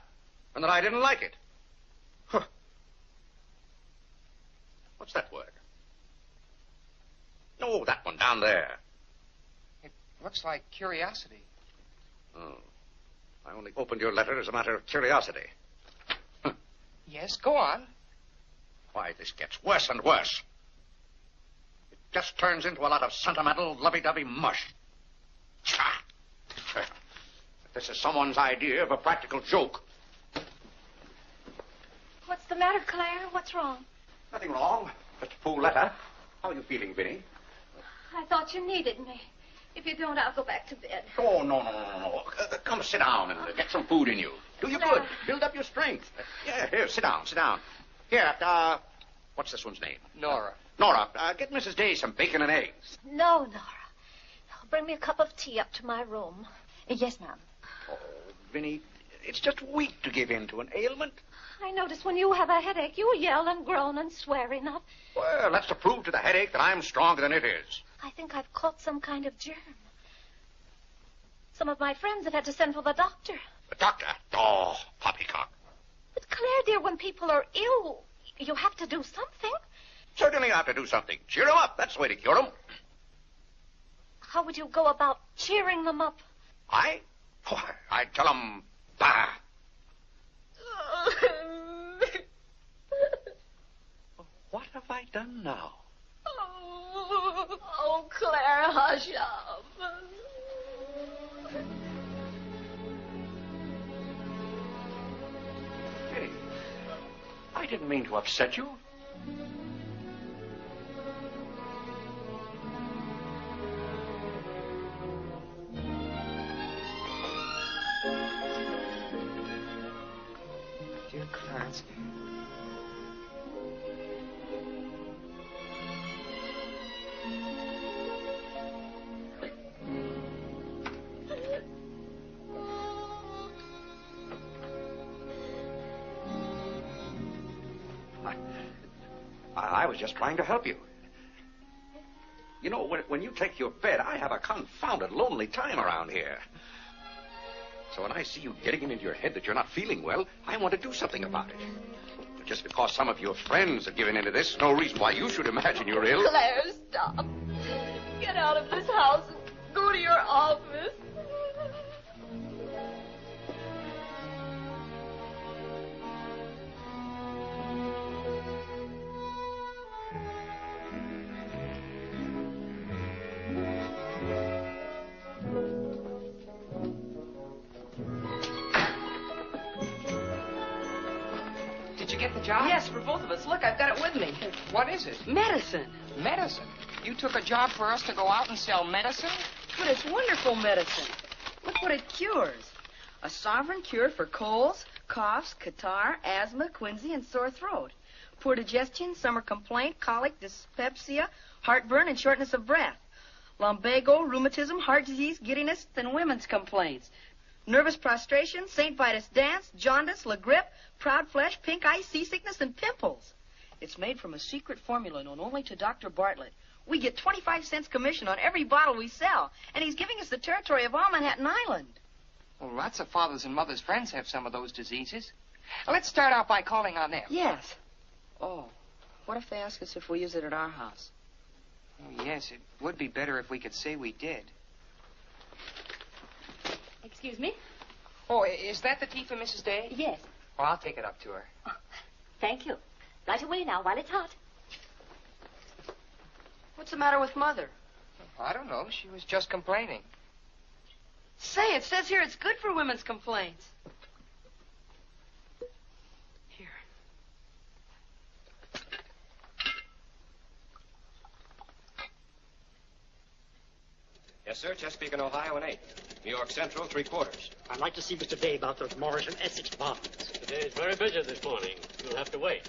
and that I didn't like it. Huh. What's that word? Oh, that one down there. It looks like curiosity. Oh. I only opened your letter as a matter of curiosity. Yes, go on. Why, this gets worse and worse. It just turns into a lot of sentimental, lovey-dovey mush. Cha! If this is someone's idea of a practical joke. What's the matter, Claire? What's wrong? Nothing wrong. Just a fool letter. How are you feeling, Vinny? I thought you needed me. If you don't, I'll go back to bed. Oh, no. Come sit down and get some food in you. Do you good. Build up your strength. Yeah, here, sit down. Here, what's this one's name? Nora. Nora, get Mrs. Day some bacon and eggs. No, Nora. Bring me a cup of tea up to my room. Yes, ma'am. Oh, Vinny, it's just weak to give in to an ailment. I notice when you have a headache, you yell and groan and swear enough. Well, that's to prove to the headache that I'm stronger than it is. I think I've caught some kind of germ. Some of my friends have had to send for the doctor. The doctor? Oh, poppycock. But Claire, dear, when people are ill, you have to do something. Certainly I have to do something. Cheer them up. That's the way to cure them. How would you go about cheering them up? I? Oh, I'd tell them, bah. What have I done now? Oh, Claire, hush up. Hey, I didn't mean to upset you. Dear Clarence. I was just trying to help you. You know, when you take your bed, I have a confounded lonely time around here. So when I see you getting it into your head that you're not feeling well, I want to do something about it. But just because some of your friends have given into this, no reason why you should imagine you're ill. Claire, stop. Get out of this house and go to your office. Did you get the job? Yes, for both of us. Look, I've got it with me. What is it? Medicine. Medicine. You took a job for us to go out and sell medicine? But it's wonderful medicine. Look what it cures. A sovereign cure for colds, coughs, catarrh, asthma, quinsy, and sore throat. Poor digestion, summer complaint, colic, dyspepsia, heartburn, and shortness of breath. Lumbago, rheumatism, heart disease, giddiness, and women's complaints. Nervous prostration, St. Vitus dance, jaundice, la grippe, proud flesh, pink eye, seasickness, and pimples. It's made from a secret formula known only to Dr. Bartlett. We get 25 cents commission on every bottle we sell, and he's giving us the territory of all Manhattan Island. Well, lots of fathers' and mothers' friends have some of those diseases. Let's start out by calling on them. Yes. Oh, what if they ask us if we use it at our house? Oh, yes, it would be better if we could say we did. Excuse me? Oh, is that the tea for Mrs. Day? Yes. Oh, I'll take it up to her. Oh, thank you. Right away now, while it's hot. What's the matter with Mother? I don't know. She was just complaining. Say, it says here it's good for women's complaints. Here. Yes, sir. Chesapeake and Ohio and 8. New York Central, 3/4. I'd like to see Mr. Day about those Morris and Essex bonds. The day is very busy this morning. You'll have to wait.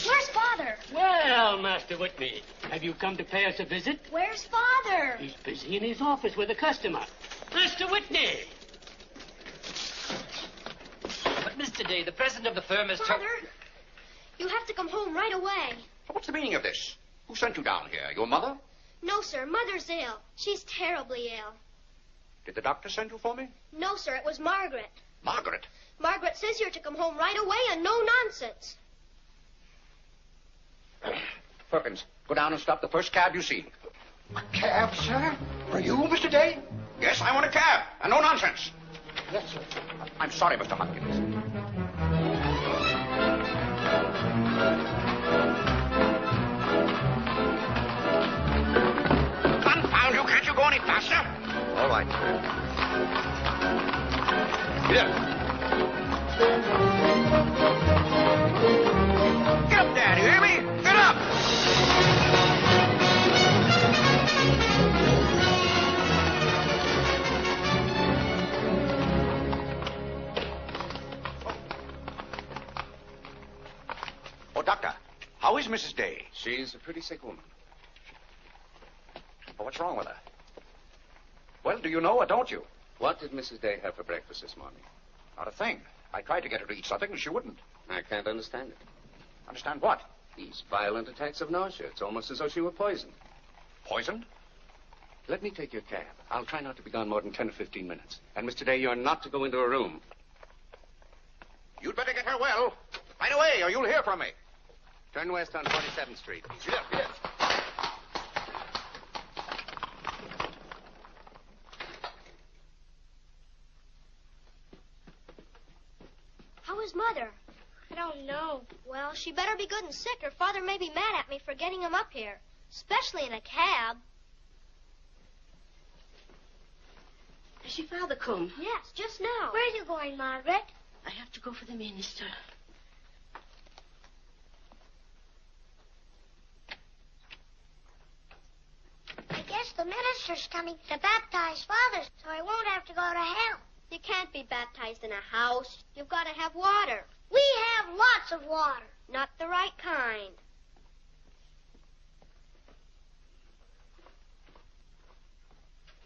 Where's Father? Well, Master Whitney, have you come to pay us a visit? Where's Father? He's busy in his office with a customer. Master Whitney! But, Mr. Day, the president of the firm is... Father, you have to come home right away. What's the meaning of this? Who sent you down here? Your mother? No, sir. Mother's ill. She's terribly ill. Did the doctor send you for me? No, sir. It was Margaret. Margaret? Margaret says you're to come home right away and no nonsense. Perkins, go down and stop the first cab you see. A cab, sir? For you, Mr. Day? Yes, I want a cab. And no nonsense. Yes, sir. I'm sorry, Mr. Hopkins. Confound you, can't you go any faster? All right. Here. Get up there, do you hear me? Get up! Oh, Doctor, how is Mrs. Day? She's a pretty sick woman. Oh, what's wrong with her? Well, do you know or don't you? What did Mrs. Day have for breakfast this morning? Not a thing. I tried to get her to eat something, and she wouldn't. I can't understand it. Understand what? These violent attacks of nausea. It's almost as though she were poisoned. Poisoned? Let me take your cab. I'll try not to be gone more than 10 or 15 minutes. And, Mr. Day, you're not to go into a room. You'd better get her well. Right away, or you'll hear from me. Turn west on 47th Street. Yes, yes. How is Mother? I don't know. Well, she better be good and sick, or Father may be mad at me for getting him up here. Especially in a cab. Has your father come? Yes, just now. Where are you going, Margaret? I have to go for the minister. I guess the minister's coming to baptize Father, so I won't have to go to hell. You can't be baptized in a house. You've got to have water. We have lots of water. Not the right kind.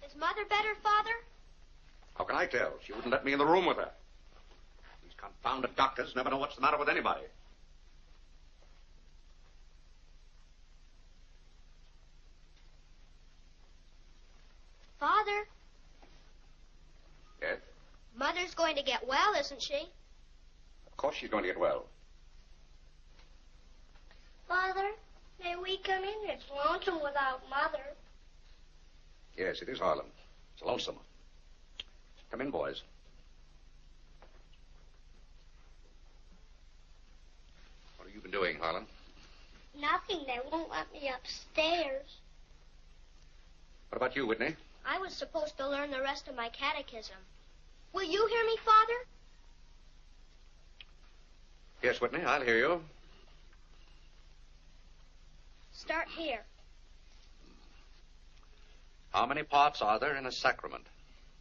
Is Mother better, Father? How can I tell? She wouldn't let me in the room with her. These confounded doctors never know what's the matter with anybody. Father, Yes? Mother's going to get well, isn't she? Of course she's going to get well. Father, may we come in? It's lonesome without Mother. Yes, it is Harlan. It's lonesome. Come in, boys. What have you been doing, Harlan? Nothing. They won't let me upstairs. What about you, Whitney? I was supposed to learn the rest of my catechism. Will you hear me, Father? Yes, Whitney, I'll hear you. Start here. How many parts are there in a sacrament?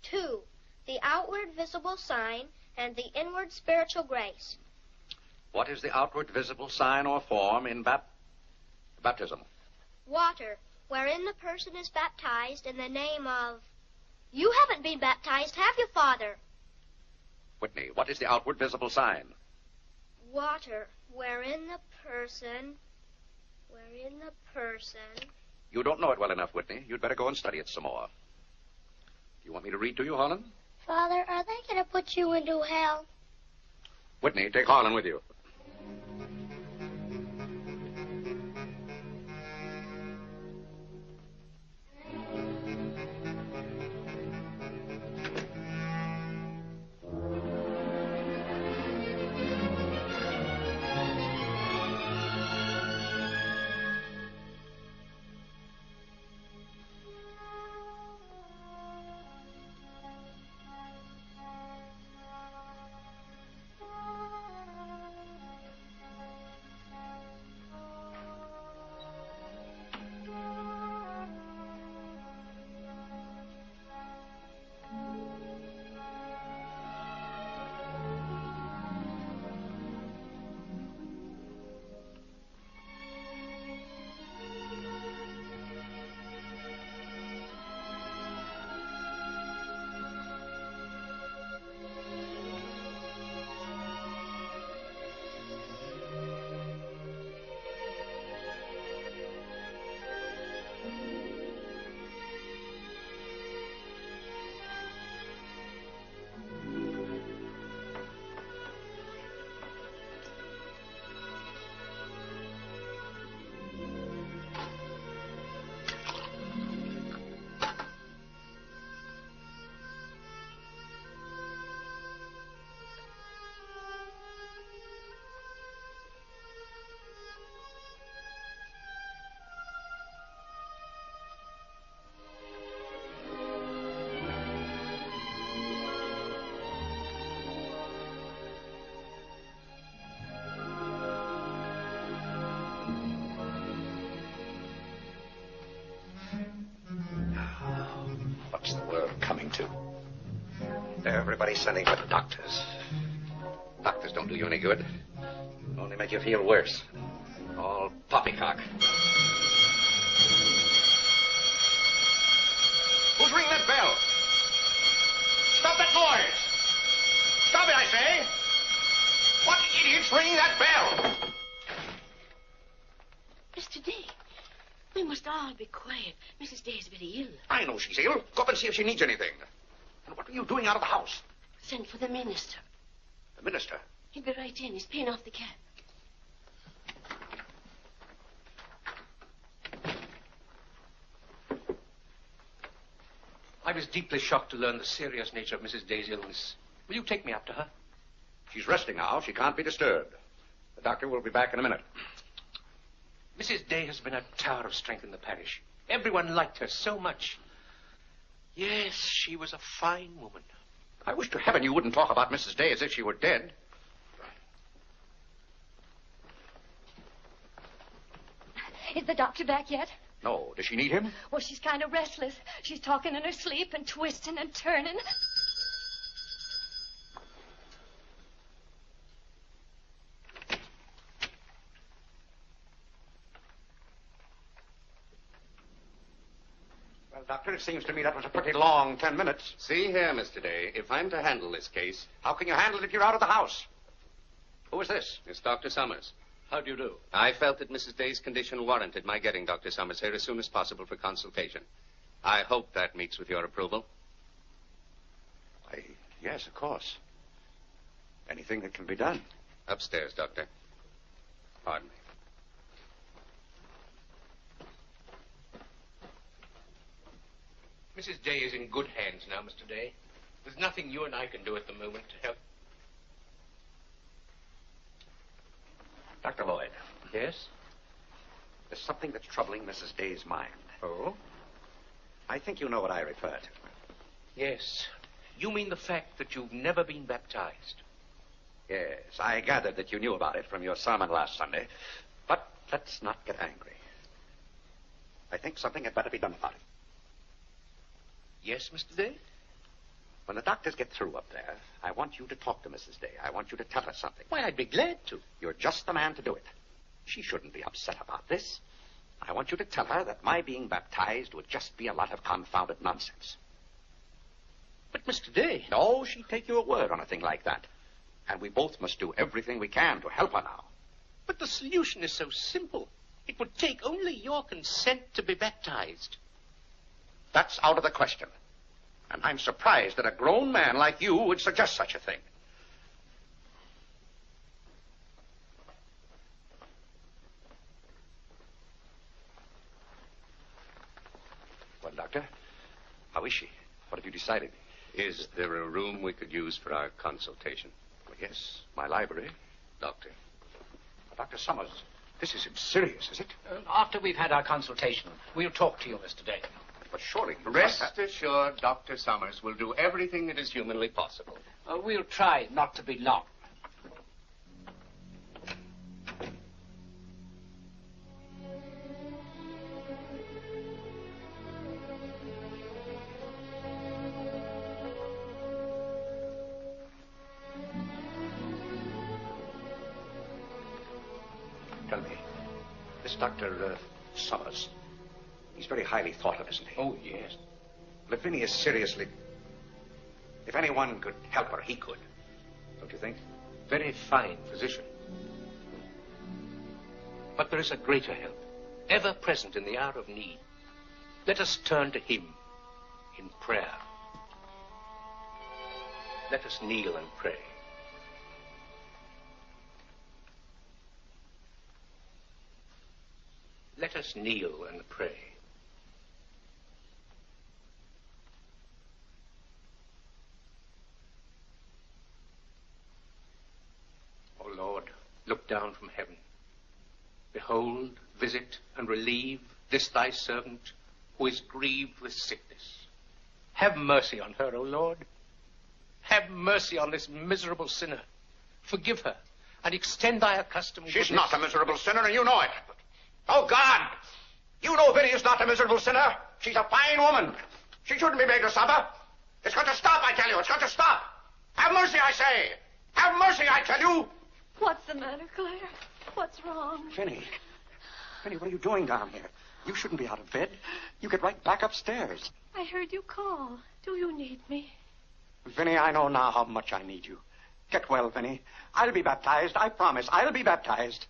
2. The outward visible sign and the inward spiritual grace. What is the outward visible sign or form in baptism? Water, wherein the person is baptized in the name of... You haven't been baptized, have you, Father? Whitney, what is the outward visible sign? Water, wherein the person... You don't know it well enough, Whitney. You'd better go and study it some more. Do you want me to read to you, Harlan? Father, are they going to put you into hell? Whitney, take Harlan with you. What's the world coming to? Everybody's sending for doctors. Doctors don't do you any good. Only make you feel worse. All poppycock. Who's ringing that bell? noise? Stop it, I say. What idiot's ringing that bell? Mr. Day, we must all be quiet. Mrs. Day is very ill. I know she's ill. Go up and see if she needs anything. And what are you doing out of the house? Send for the minister. The minister? He'll be right in. He's paying off the cab. I was deeply shocked to learn the serious nature of Mrs. Day's illness. Will you take me up to her? She's resting now. She can't be disturbed. The doctor will be back in a minute. Mrs. Day has been a tower of strength in the parish. Everyone liked her so much. Yes, she was a fine woman. I wish to heaven you wouldn't talk about Mrs. Day as if she were dead. Is the doctor back yet? No. Does she need him? Well, she's kind of restless. She's talking in her sleep and twisting and turning. Well, Doctor, it seems to me that was a pretty long 10 minutes. See here, Mr. Day, if I'm to handle this case... How can you handle it if you're out of the house? Who is this? It's Dr. Summers. How do you do? I felt that Mrs. Day's condition warranted my getting Dr. Summers here as soon as possible for consultation. I hope that meets with your approval. Yes, of course. Anything that can be done. Upstairs, Doctor. Pardon me. Mrs. Day is in good hands now, Mr. Day. There's nothing you and I can do at the moment to help. Dr. Lloyd. Yes? There's something that's troubling Mrs. Day's mind. Oh? I think you know what I refer to. Yes. You mean the fact that you've never been baptized? Yes, I gathered that you knew about it from your sermon last Sunday. But let's not get angry. I think something had better be done about it. Yes, Mr. Day? When the doctors get through up there, I want you to talk to Mrs. Day. I want you to tell her something. Why, I'd be glad to. You're just the man to do it. She shouldn't be upset about this. I want you to tell her that my being baptized would just be a lot of confounded nonsense. But, Mr. Day... No, she'd take your word on a thing like that. And we both must do everything we can to help her now. But the solution is so simple. It would take only your consent to be baptized. That's out of the question. And I'm surprised that a grown man like you would suggest such a thing. Well, Doctor, how is she? What have you decided? Is there a room we could use for our consultation? Well, yes, my library. Doctor. Dr. Summers, this isn't serious, is it? After we've had our consultation, we'll talk to you, Mr. Day. But surely... Rest assured, Dr. Summers will do everything that is humanly possible. We'll try not to be long. Tell me, this Dr. Summers, he's very highly thought of, isn't he? Oh, yes. Lavinia is seriously... If anyone could help her, he could. Don't you think? Very fine physician. But there is a greater help, ever present in the hour of need. Let us turn to him in prayer. Let us kneel and pray. Let us kneel and pray. O Lord, look down from heaven. Behold, visit, and relieve this thy servant who is grieved with sickness. Have mercy on her, O Lord. Have mercy on this miserable sinner. Forgive her, and extend thy accustomed She's goodness. not a miserable sinner, and you know it. Oh, God! You know Vinny is not a miserable sinner. She's a fine woman. She shouldn't be made to suffer. It's got to stop, I tell you. It's got to stop. Have mercy, I say. Have mercy, I tell you. What's the matter, Claire? What's wrong? Vinny. Vinny, what are you doing down here? You shouldn't be out of bed. You get right back upstairs. I heard you call. Do you need me? Vinny, I know now how much I need you. Get well, Vinny. I'll be baptized. I promise. I'll be baptized.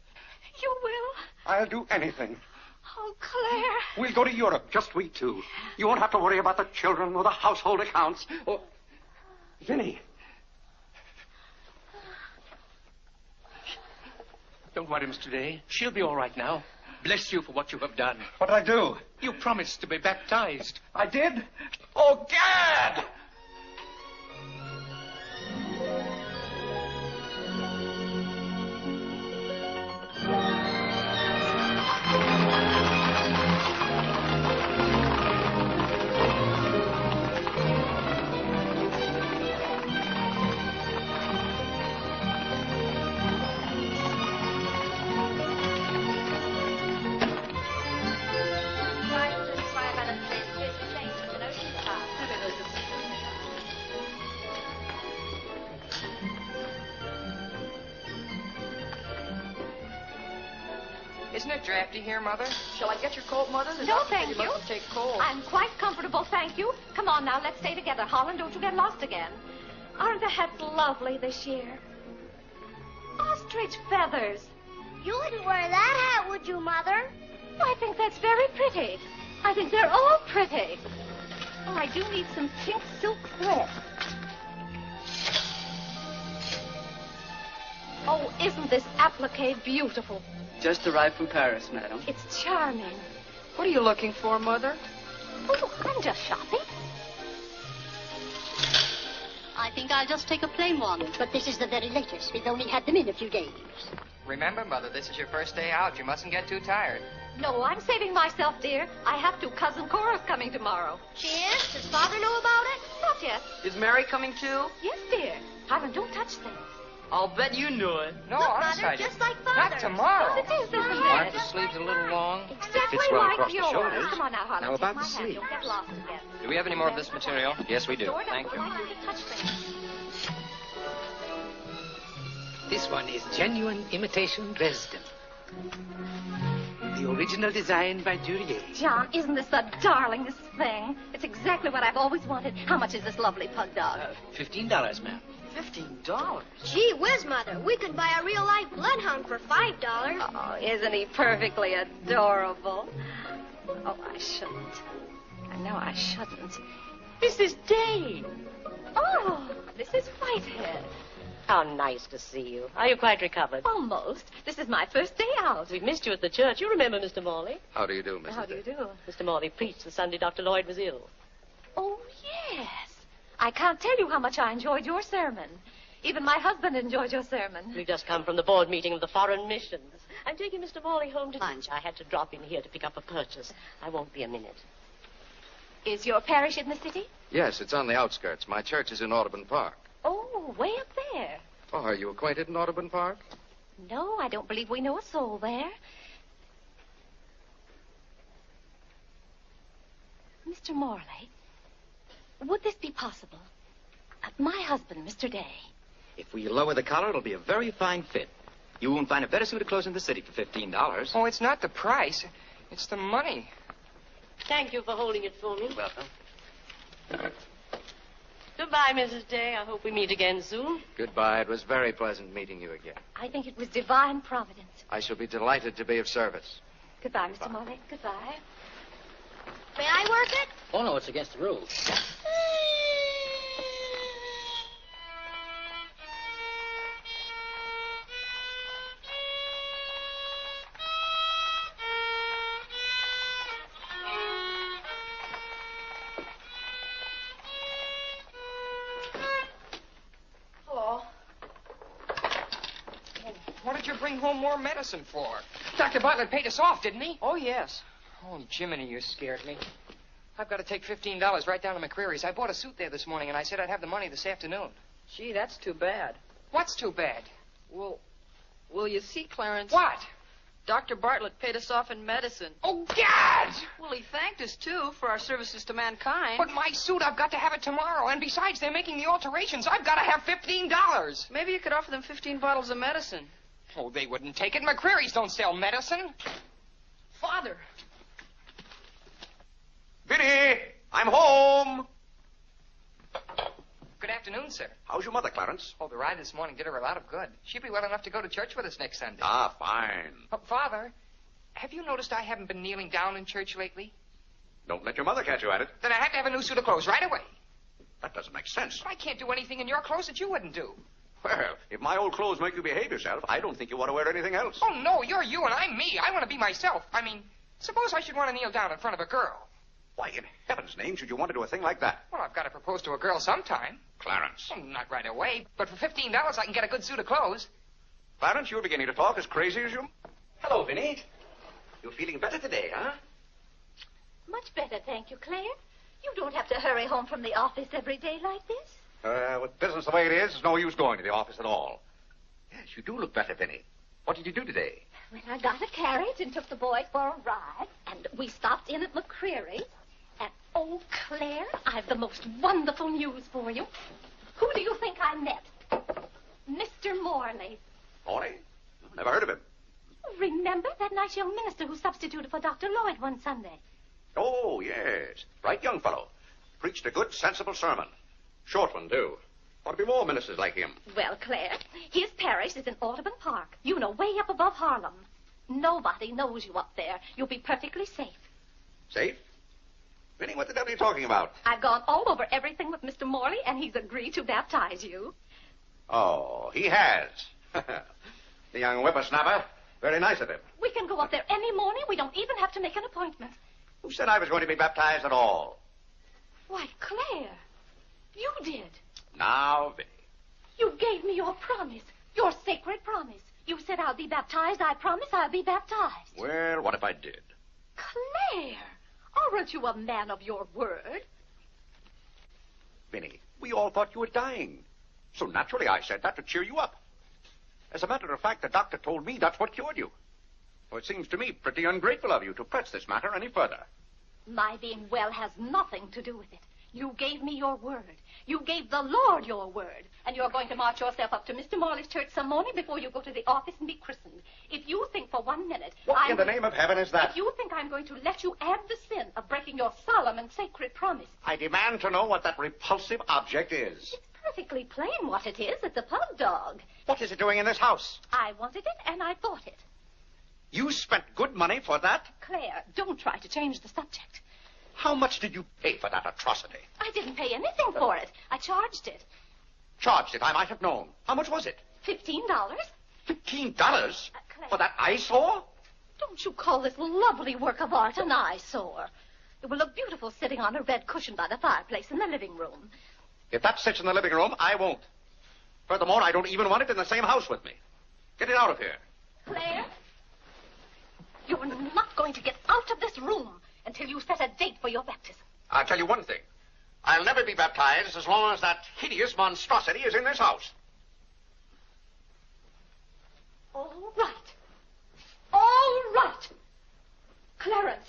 You will? I'll do anything. Oh, Claire. We'll go to Europe, just we two. You won't have to worry about the children or the household accounts. Or... Vinny. Don't worry, Mr. Day. She'll be all right now. Bless you for what you have done. What'd I do? You promised to be baptized. I did? Oh, Gad! Isn't it drafty here, Mother? Shall I get your coat, Mother? The No, doctor said thank you you. mustn't take cold. I'm quite comfortable, thank you. Come on now, let's stay together. Holland, don't you get lost again. Aren't the hats lovely this year? Ostrich feathers. You wouldn't wear that hat, would you, Mother? I think that's very pretty. I think they're all pretty. Oh, I do need some pink silk thread. Oh, isn't this applique beautiful? Just arrived from Paris, madam. It's charming. What are you looking for, Mother? Oh, I'm just shopping. I think I'll just take a plain one, but this is the very latest. We've only had them in a few days. Remember, Mother, this is your first day out. You mustn't get too tired. No, I'm saving myself, dear. I have to. Cousin Cora's coming tomorrow. She is? Does Father know about it? Not yet. Is Mary coming too? Yes, dear. Hiram, don't touch things. I'll bet you knew it. No, Look, honest, Mother, I didn't. just like Father. Not tomorrow. It is, isn't Aren't it? the sleeves a little long? Exactly Fits well like across the yours. shoulders. Come on now, Harlan. Now, take about my the hand. sleeve. You'll get lost again. Do we have any more of this material? Yes, we do. Dora, Thank you. don't allow you to touch things. This one is genuine imitation Dresden. The original design by Juliet. John, isn't this the darlingest thing? It's exactly what I've always wanted. How much is this lovely pug dog? $15, ma'am. $15? Gee whiz, Mother. We could buy a real-life bloodhound for $5. Oh, isn't he perfectly adorable? Oh, I shouldn't. I know I shouldn't. Mrs. Day. Oh, this is Whitehead. How nice to see you. Are you quite recovered? Almost. This is my first day out. We've missed you at the church. You remember Mr. Morley? How do you do, Mrs. How do you do? Mr. Morley preached the Sunday Dr. Lloyd was ill. Oh, yes. I can't tell you how much I enjoyed your sermon. Even my husband enjoyed your sermon. We've just come from the board meeting of the foreign missions. I'm taking Mr. Morley home to lunch. I had to drop in here to pick up a purchase. I won't be a minute. Is your parish in the city? Yes, it's on the outskirts. My church is in Audubon Park. Oh, way up there. Oh, are you acquainted in Audubon Park? No, I don't believe we know a soul there. Mr. Morley, would this be possible? My husband, Mr. Day. If we lower the collar, it'll be a very fine fit. You won't find a better suit of clothes in the city for $15. Oh, it's not the price. It's the money. Thank you for holding it for me. Welcome. Goodbye, Mrs. Day. I hope we meet again soon. Goodbye. It was very pleasant meeting you again. I think it was divine providence. I shall be delighted to be of service. Goodbye, Mr. Morley. Goodbye. May I work it? Oh, no, it's against the rules. Hello. What did you bring home more medicine for? Dr. Bartlett paid us off, didn't he? Oh, yes. Oh, Jiminy, you scared me. I've got to take $15 right down to McCreary's. I bought a suit there this morning, and I said I'd have the money this afternoon. Gee, that's too bad. What's too bad? Well, you see, Clarence... What? Dr. Bartlett paid us off in medicine. Oh, God! Well, he thanked us, too, for our services to mankind. But my suit, I've got to have it tomorrow. And besides, they're making the alterations. I've got to have $15. Maybe you could offer them 15 bottles of medicine. Oh, they wouldn't take it. McCreary's don't sell medicine. Father! Vinny, I'm home. Good afternoon, sir. How's your mother, Clarence? Oh, the ride this morning did her a lot of good. She'll be well enough to go to church with us next Sunday. Ah, fine. Oh, Father, have you noticed I haven't been kneeling down in church lately? Don't let your mother catch you at it. Then I have to have a new suit of clothes right away. That doesn't make sense. But I can't do anything in your clothes that you wouldn't do. Well, if my old clothes make you behave yourself, I don't think you ought to wear anything else. Oh, no, you're you and I'm me. I want to be myself. I mean, suppose I should want to kneel down in front of a girl. Why, in heaven's name, should you want to do a thing like that? Well, I've got to propose to a girl sometime. Clarence. Well, not right away, but for $15 I can get a good suit of clothes. Clarence, you're beginning to talk as crazy as you... Hello, Vinny. You're feeling better today, huh? Much better, thank you, Claire. You don't have to hurry home from the office every day like this. With business the way it is, there's no use going to the office at all. Yes, you do look better, Vinny. What did you do today? Well, I got a carriage and took the boys for a ride, and we stopped in at McCreary's. And, oh, Claire, I've the most wonderful news for you. Who do you think I met? Mr. Morley. Morley? Never heard of him. Remember that nice young minister who substituted for Dr. Lloyd one Sunday? Oh, yes. Right young fellow. Preached a good, sensible sermon. Short one, too. Ought to be more ministers like him. Well, Claire, his parish is in Audubon Park. You know, way up above Harlem. Nobody knows you up there. You'll be perfectly safe. Safe? Vinny, what the devil are you talking about? I've gone all over everything with Mr. Morley, and he's agreed to baptize you. Oh, he has. The young whippersnapper. Very nice of him. We can go up there any morning. We don't even have to make an appointment. Who said I was going to be baptized at all? Why, Claire, you did. Now, Vinny. You gave me your promise, your sacred promise. You said I'll be baptized. I promise I'll be baptized. Well, what if I did? Claire, aren't you a man of your word? Vinny, we all thought you were dying. So naturally I said that to cheer you up. As a matter of fact, the doctor told me that's what cured you. Well, it seems to me pretty ungrateful of you to press this matter any further. My being well has nothing to do with it. You gave me your word. You gave the Lord your word. And you're going to march yourself up to Mr. Morley's church some morning before you go to the office and be christened. If you think for 1 minute... What in the name of heaven is that? If you think I'm going to let you add the sin of breaking your solemn and sacred promise... I demand to know what that repulsive object is. It's perfectly plain what it is. It's a pug dog. What is it doing in this house? I wanted it, and I bought it. You spent good money for that? Claire, don't try to change the subject. How much did you pay for that atrocity? I didn't pay anything for it. I charged it. Charged it? I might have known. How much was it? $15. $15? For that eyesore? Don't you call this lovely work of art an eyesore? It will look beautiful sitting on a red cushion by the fireplace in the living room. If that sits in the living room, I won't. Furthermore, I don't even want it in the same house with me. Get it out of here. Claire, you're not going to get out of this room until you set a date for your baptism. I'll tell you one thing. I'll never be baptized as long as that hideous monstrosity is in this house. All right. All right. Clarence.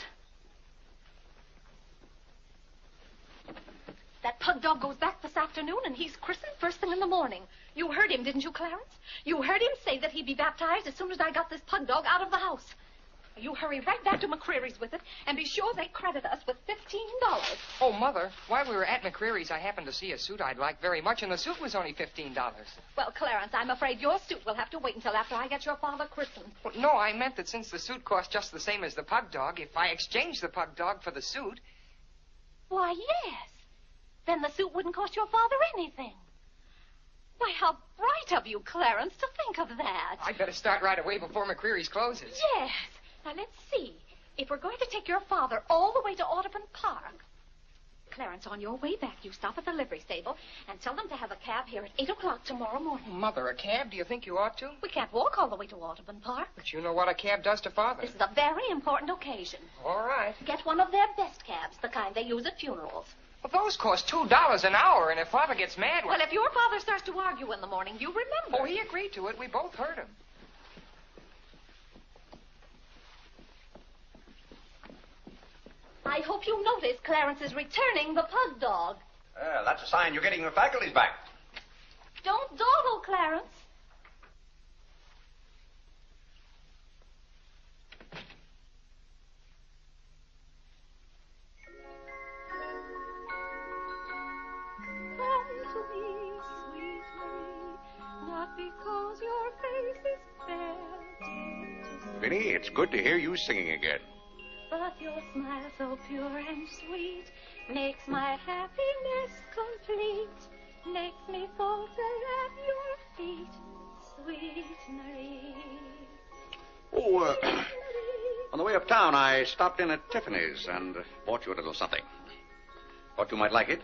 That pug dog goes back this afternoon, and he's christened first thing in the morning. You heard him, didn't you, Clarence? You heard him say that he'd be baptized as soon as I got this pug dog out of the house. You hurry right back to McCreary's with it, and be sure they credit us with $15. Oh, Mother, while we were at McCreary's, I happened to see a suit I'd like very much, and the suit was only $15. Well, Clarence, I'm afraid your suit will have to wait until after I get your father christened. Well, no, I meant that since the suit cost just the same as the pug dog, if I exchanged the pug dog for the suit... Why, yes. Then the suit wouldn't cost your father anything. Why, how bright of you, Clarence, to think of that. I'd better start right away before McCreary's closes. Yes. Now, let's see. If we're going to take your father all the way to Audubon Park... Clarence, on your way back, you stop at the livery stable and tell them to have a cab here at 8 o'clock tomorrow morning. Mother, a cab? Do you think you ought to? We can't walk all the way to Audubon Park. But you know what a cab does to Father. This is a very important occasion. All right. Get one of their best cabs, the kind they use at funerals. Well, those cost $2 an hour, and if Father gets mad... Well, if your father starts to argue in the morning, you remember. Oh, he agreed to it. We both heard him. I hope you notice Clarence is returning the pug dog. Well, that's a sign you're getting your faculties back. Don't dawdle, Clarence. Come to me, your face is fair, dear to see. Vinny, it's good to hear you singing again. But your smile so pure and sweet makes my happiness complete. Makes me falter at your feet, sweet Marie. Oh, on the way uptown, I stopped in at Tiffany's and bought you a little something. Thought you might like it.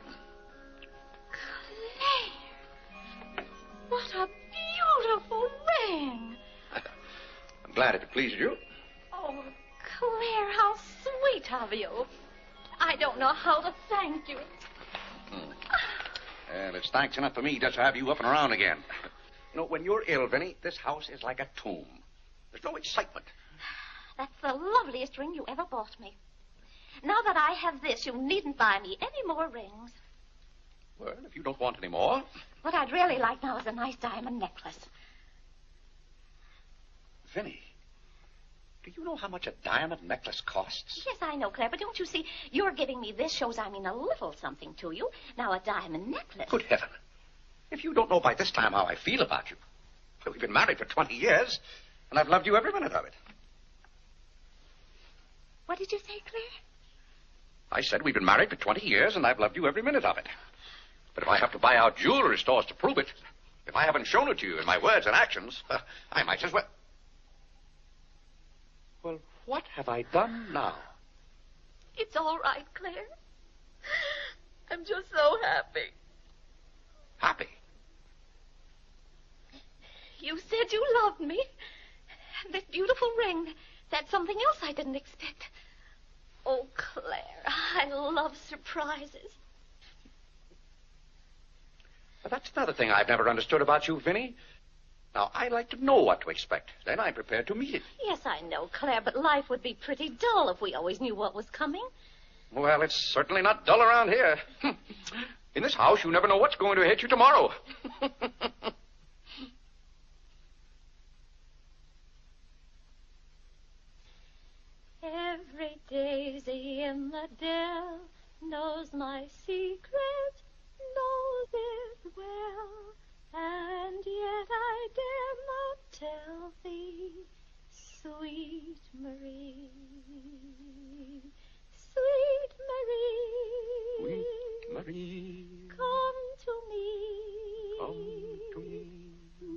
Claire, what a beautiful ring. I'm glad it pleased you. Oh, Claire, how sweet of you. I don't know how to thank you. Well, it's thanks enough for me just to have you up and around again. You know, when you're ill, Vinny, this house is like a tomb. There's no excitement. That's the loveliest ring you ever bought me. Now that I have this, you needn't buy me any more rings. Well, if you don't want any more. What I'd really like now is a nice diamond necklace. Vinny, do you know how much a diamond necklace costs? Yes, I know, Claire, but don't you see, you're giving me this shows I mean a little something to you. Now, a diamond necklace. Good heaven. If you don't know by this time how I feel about you. Well, we've been married for 20 years, and I've loved you every minute of it. What did you say, Claire? I said we've been married for 20 years, and I've loved you every minute of it. But if I have to buy out jewelry stores to prove it, if I haven't shown it to you in my words and actions, I might as well... Well, what have I done now? It's all right, Claire. I'm just so happy. Happy? You said you loved me. And this beautiful ring, that's something else I didn't expect. Oh, Claire, I love surprises. But that's another thing I've never understood about you, Vinny. Now, I like to know what to expect. Then I'm prepared to meet it. Yes, I know, Claire, but life would be pretty dull if we always knew what was coming. Well, it's certainly not dull around here. In this house, you never know what's going to hit you tomorrow. Every daisy in the dell knows my secret, knows it well, and yet I dare not tell thee, sweet Marie, sweet Marie, Sweet Marie, come to me, come to me.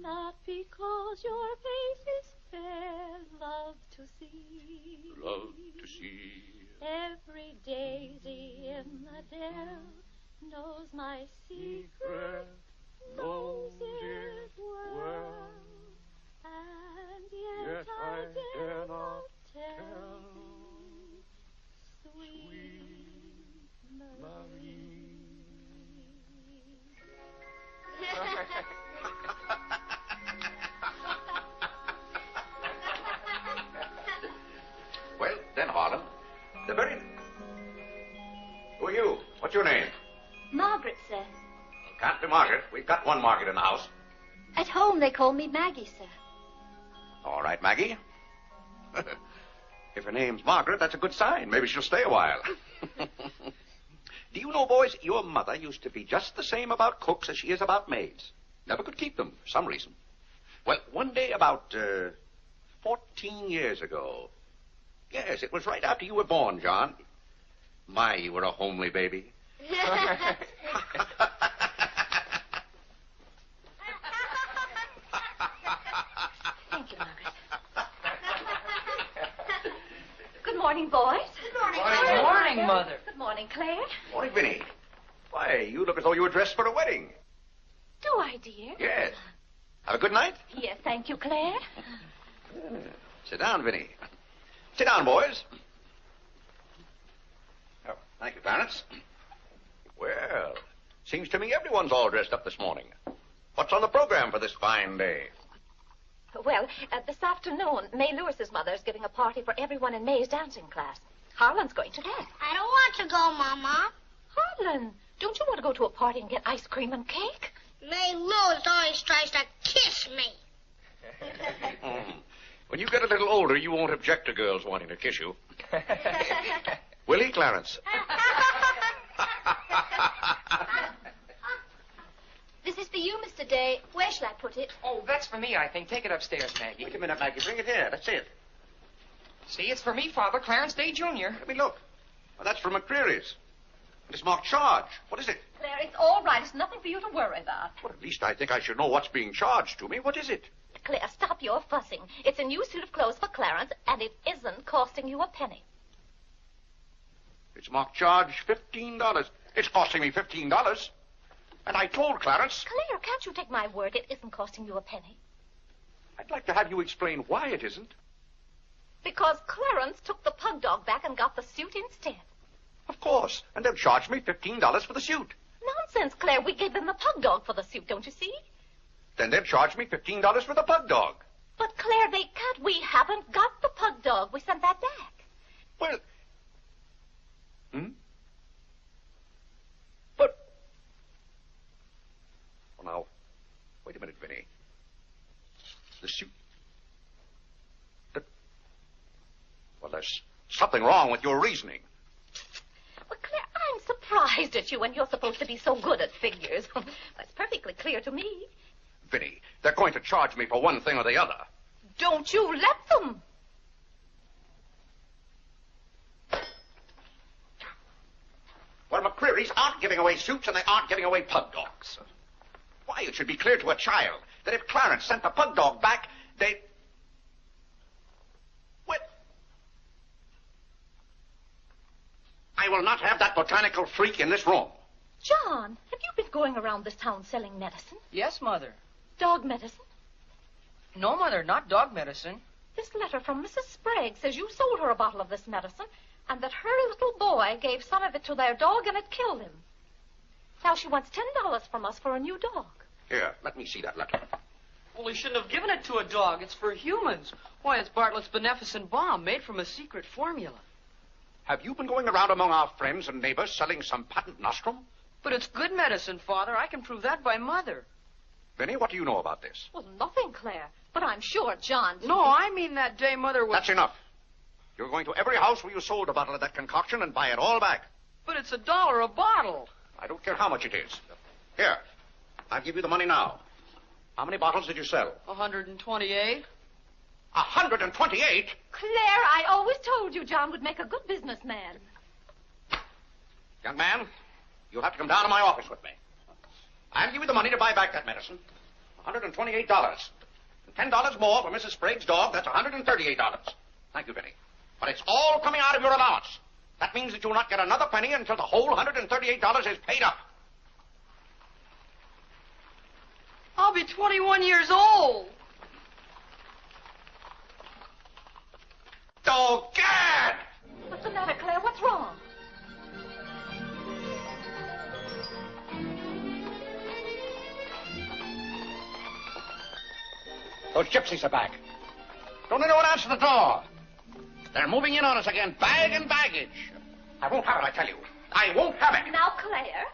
Not because your face is fair, love to see. Love to see. Every daisy in the dell knows my secret, knows it well, and yet I dare not tell thee, sweet Marie. Well, then, Harlan, the very... Who are you? What's your name? Margaret, sir. Can't be Margaret. We've got one Margaret in the house. At home they call me Maggie, sir. All right, Maggie. If her name's Margaret, that's a good sign. Maybe she'll stay a while. Do you know, boys, your mother used to be just the same about cooks as she is about maids. Never could keep them for some reason. Well, one day about 14 years ago. Yes, it was right after you were born, John. My, you were a homely baby. Thank you, Margaret. Good morning, boys. Good morning, Mother. Good morning, Claire. Morning, Vinny. Why, you look as though you were dressed for a wedding. Do I, dear? Yes. Have a good night? Yes, thank you, Claire. Sit down, Vinny. Sit down, boys. Oh, thank you, Clarence. Well, seems to me everyone's all dressed up this morning. What's on the program for this fine day? Well, this afternoon, May Lewis's mother is giving a party for everyone in May's dancing class. Harlan's going to that. I don't want to go, Mama. Harlan, don't you want to go to a party and get ice cream and cake? May Lewis always tries to kiss me. When you get a little older, you won't object to girls wanting to kiss you. Will he, Clarence? This is for you, Mr. Day. Wish shall I put it? Oh, that's for me, I think. Take it upstairs, Maggie. Wait a minute, Maggie. Bring it here. Let's see it. See, it's for me, Father. Clarence Day, Jr. Let me look. Well, that's from McCreary's. It's marked charge. What is it? Claire, it's all right. It's nothing for you to worry about. Well, at least I think I should know what's being charged to me. What is it? Claire, stop your fussing. It's a new suit of clothes for Clarence, and it isn't costing you a penny. It's marked charge $15. It's costing me $15. And I told Clarence... Claire, can't you take my word? It isn't costing you a penny. I'd like to have you explain why it isn't. Because Clarence took the pug dog back and got the suit instead. Of course. And they'll charge me $15 for the suit. Nonsense, Claire. We gave them the pug dog for the suit, don't you see? Then they'll charge me $15 for the pug dog. But, Claire, they can't. We haven't got the pug dog. We sent that back. Well... But... Well, now, wait a minute, Vinny. The suit... Well, there's something wrong with your reasoning. Well, Claire, I'm surprised at you when you're supposed to be so good at figures. That's perfectly clear to me. Vinny, they're going to charge me for one thing or the other. Don't you let them. Well, McCreary's aren't giving away suits and they aren't giving away pug dogs. Why, it should be clear to a child that if Clarence sent the pug dog back, they... Well, I will not have that botanical freak in this room. John, have you been going around this town selling medicine? Yes, Mother. Dog medicine? No, Mother, not dog medicine. This letter from Mrs. Sprague says you sold her a bottle of this medicine and that her little boy gave some of it to their dog and it killed him. Now she wants $10 from us for a new dog. Here, let me see that letter. Well, he shouldn't have given it to a dog. It's for humans. Why, it's Bartlett's beneficent balm made from a secret formula. Have you been going around among our friends and neighbors selling some patent nostrum? But it's good medicine, Father. I can prove that by Mother. Vinny, what do you know about this? Well, nothing, Claire. But I'm sure John... No, I mean that day Mother was... That's enough. You're going to every house where you sold a bottle of that concoction and buy it all back. But it's $1 a bottle. I don't care how much it is. Here, I'll give you the money now. How many bottles did you sell? 128. 128? Claire, I always told you John would make a good businessman. Young man, you'll have to come down to my office with me. I'll give you the money to buy back that medicine. $128. And $10 more for Mrs. Sprague's dog. That's $138. Thank you, Vinny. But it's all coming out of your allowance. That means that you'll not get another penny until the whole $138 is paid up. I'll be 21 years old. Oh, Gad! What's the matter, Claire? What's wrong? Those gypsies are back. Don't anyone answer the door. They're moving in on us again, bag and baggage. I won't have it, I tell you. I won't have it. Now, Claire.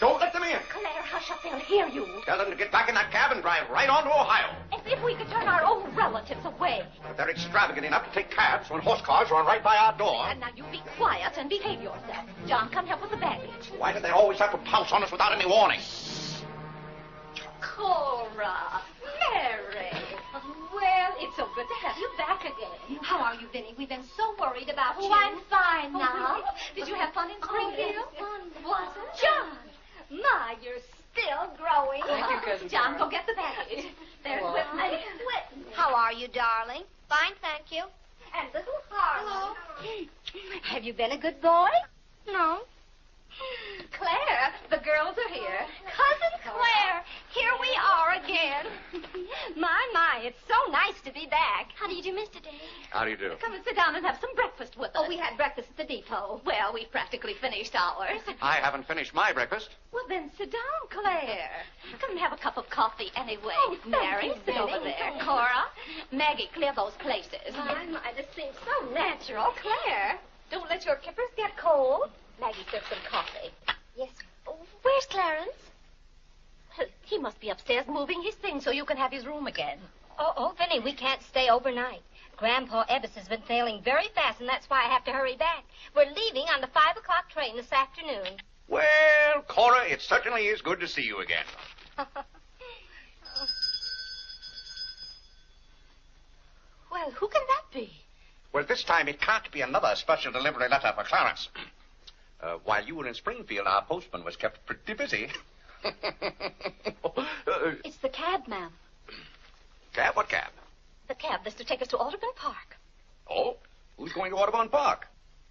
Don't let them in. Claire, hush up. They'll hear you. Tell them to get back in that cab and drive right on to Ohio. As if we could turn our own relatives away. But they're extravagant enough to take cabs when horse cars run right by our door. And now you be quiet and behave yourself. John, come help with the baggage. Why do they always have to pounce on us without any warning? Cora, Mary. Well, it's so good to have you back again. How are you, Vinny? We've been so worried about you. Oh, I'm fine now. really? Did you have fun in Springfield? Was it? John! My, you're still growing. Thank you, Cousin John, Cora. go get the baggage. There's Wow. Whitney. How are you, darling? Fine, thank you. And little Harlow. Hello. Have you been a good boy? No. Claire, the girls are here. Cousin Claire, here we are again. My, it's so nice to be back. How do you do, Mr. Day? How do you do? Come and sit down and have some breakfast with us. Oh, we had breakfast at the depot. Well, we've practically finished ours. I haven't finished my breakfast. Well, then sit down, Claire. Come and have a cup of coffee anyway. Oh, thank Mary, you, sit over Vinny. there. Cora, Maggie, clear those places. My, this seems so natural. Claire, don't let your kippers get cold. Maggie, serve some coffee. Yes. Oh, where's Clarence? He must be upstairs moving his things so you can have his room again. Oh, Vinny, we can't stay overnight. Grandpa Ebbs has been sailing very fast, and that's why I have to hurry back. We're leaving on the 5 o'clock train this afternoon. Well, Cora, it certainly is good to see you again. Well, who can that be? Well, this time it can't be another special delivery letter for Clarence. While you were in Springfield, our postman was kept pretty busy. It's the cab, ma'am. Cab? What cab? The cab that's to take us to Audubon Park. Oh? Who's going to Audubon Park?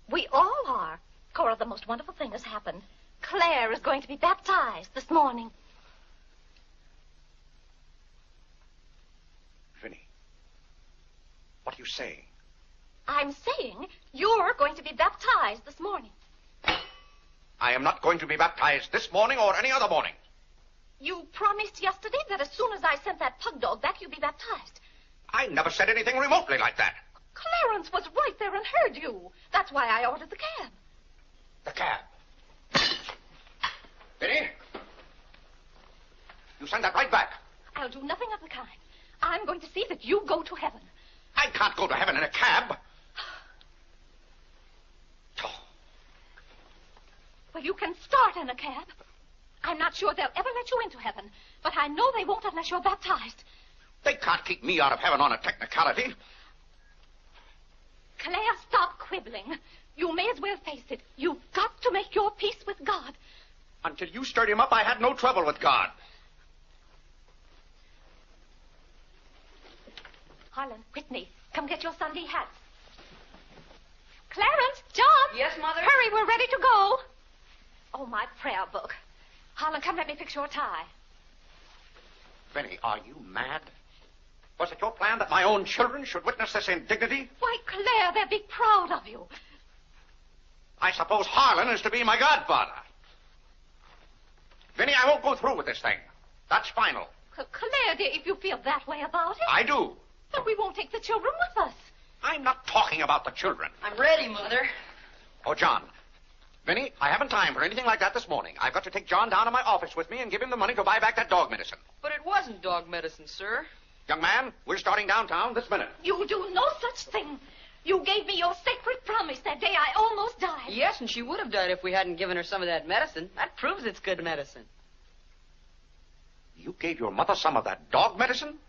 We all are. Cora, the most wonderful thing has happened. Claire is going to be baptized this morning. Vinny, what are you saying? I'm saying you're going to be baptized this morning. I am not going to be baptized this morning or any other morning. You promised yesterday that as soon as I sent that pug dog back, you'd be baptized. I never said anything remotely like that. Clarence was right there and heard you. That's why I ordered the cab. The cab. Vinny, you send that right back. I'll do nothing of the kind. I'm going to see that you go to heaven. I can't go to heaven in a cab. Well, you can start in a cab. I'm not sure they'll ever let you into heaven, but I know they won't unless you're baptized. They can't keep me out of heaven on a technicality. Claire, stop quibbling. You may as well face it. You've got to make your peace with God. Until you stirred him up, I had no trouble with God. Harlan, Whitney, come get your Sunday hats. Clarence, John. Yes, Mother? Hurry, we're ready to go. Oh, my prayer book. Harlan, come let me fix your tie. Vinny, are you mad? Was it your plan that my own children should witness this indignity? Why, Claire, they'll be proud of you. I suppose Harlan is to be my godfather. Vinny, I won't go through with this thing. That's final. Claire, dear, if you feel that way about it. I do. Then we won't take the children with us. I'm not talking about the children. I'm ready, Mother. Oh, John. Vinny, I haven't time for anything like that this morning. I've got to take John down to my office with me and give him the money to buy back that dog medicine. But it wasn't dog medicine, sir. Young man, we're starting downtown this minute. You do no such thing. You gave me your sacred promise that day I almost died. Yes, and she would have died if we hadn't given her some of that medicine. That proves it's good medicine. You gave your mother some of that dog medicine?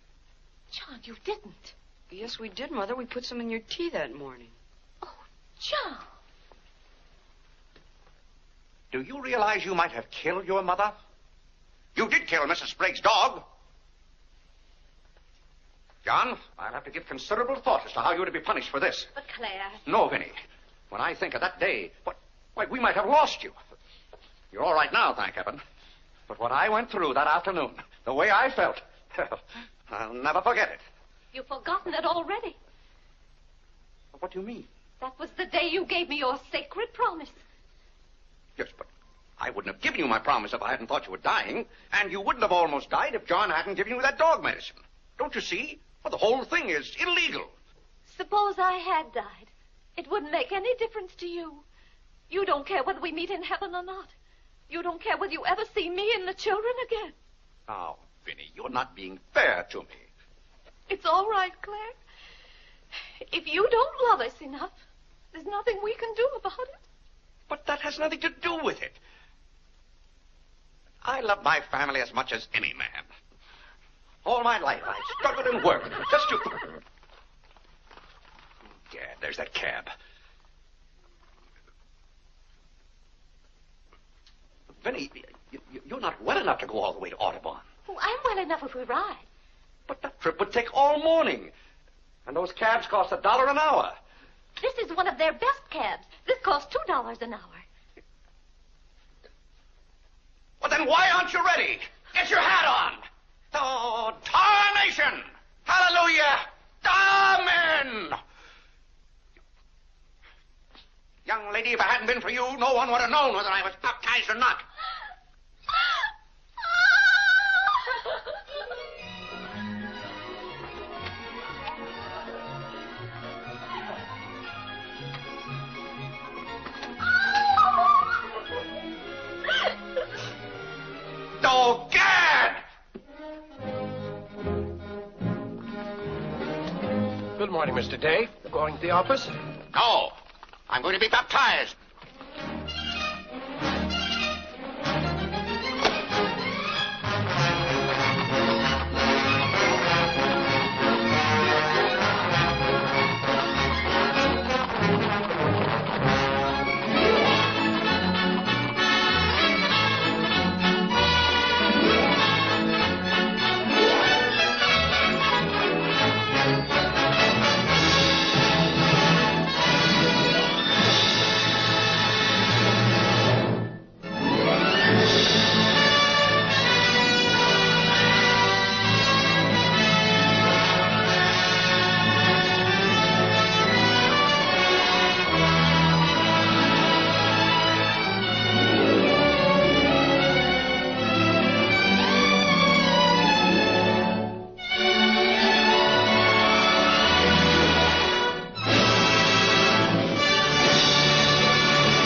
John, you didn't. Yes, we did, Mother. We put some in your tea that morning. Oh, John. Do you realize you might have killed your mother? You did kill Mrs. Sprague's dog. John, I'll have to give considerable thought as to how you're to be punished for this. But Claire... No, Vinny. When I think of that day, why, we might have lost you. You're all right now, thank heaven. But what I went through that afternoon, the way I felt, I'll never forget it. You've forgotten it already. What do you mean? That was the day you gave me your sacred promise. Yes, but I wouldn't have given you my promise if I hadn't thought you were dying, and you wouldn't have almost died if John hadn't given you that dog medicine. Don't you see? Well, the whole thing is illegal. Suppose I had died. It wouldn't make any difference to you. You don't care whether we meet in heaven or not. You don't care whether you ever see me and the children again. Now, Vinny, you're not being fair to me. It's all right, Claire. If you don't love us enough, there's nothing we can do about it. But that has nothing to do with it. I love my family as much as any man. All my life I've struggled and worked just to... Yeah, there's that cab. Vinny, you're not well enough to go all the way to Audubon. Oh, I'm well enough if we ride. But that trip would take all morning. And those cabs cost $1 an hour. This is one of their best cabs. This costs $2 an hour. Well, then why aren't you ready? Get your hat on. Oh, tarnation! Hallelujah! Amen! Young lady, if it hadn't been for you, no one would have known whether I was baptized or not. Oh, Gad! Good morning, Mr. Day. Going to the office? No. I'm going to be baptized.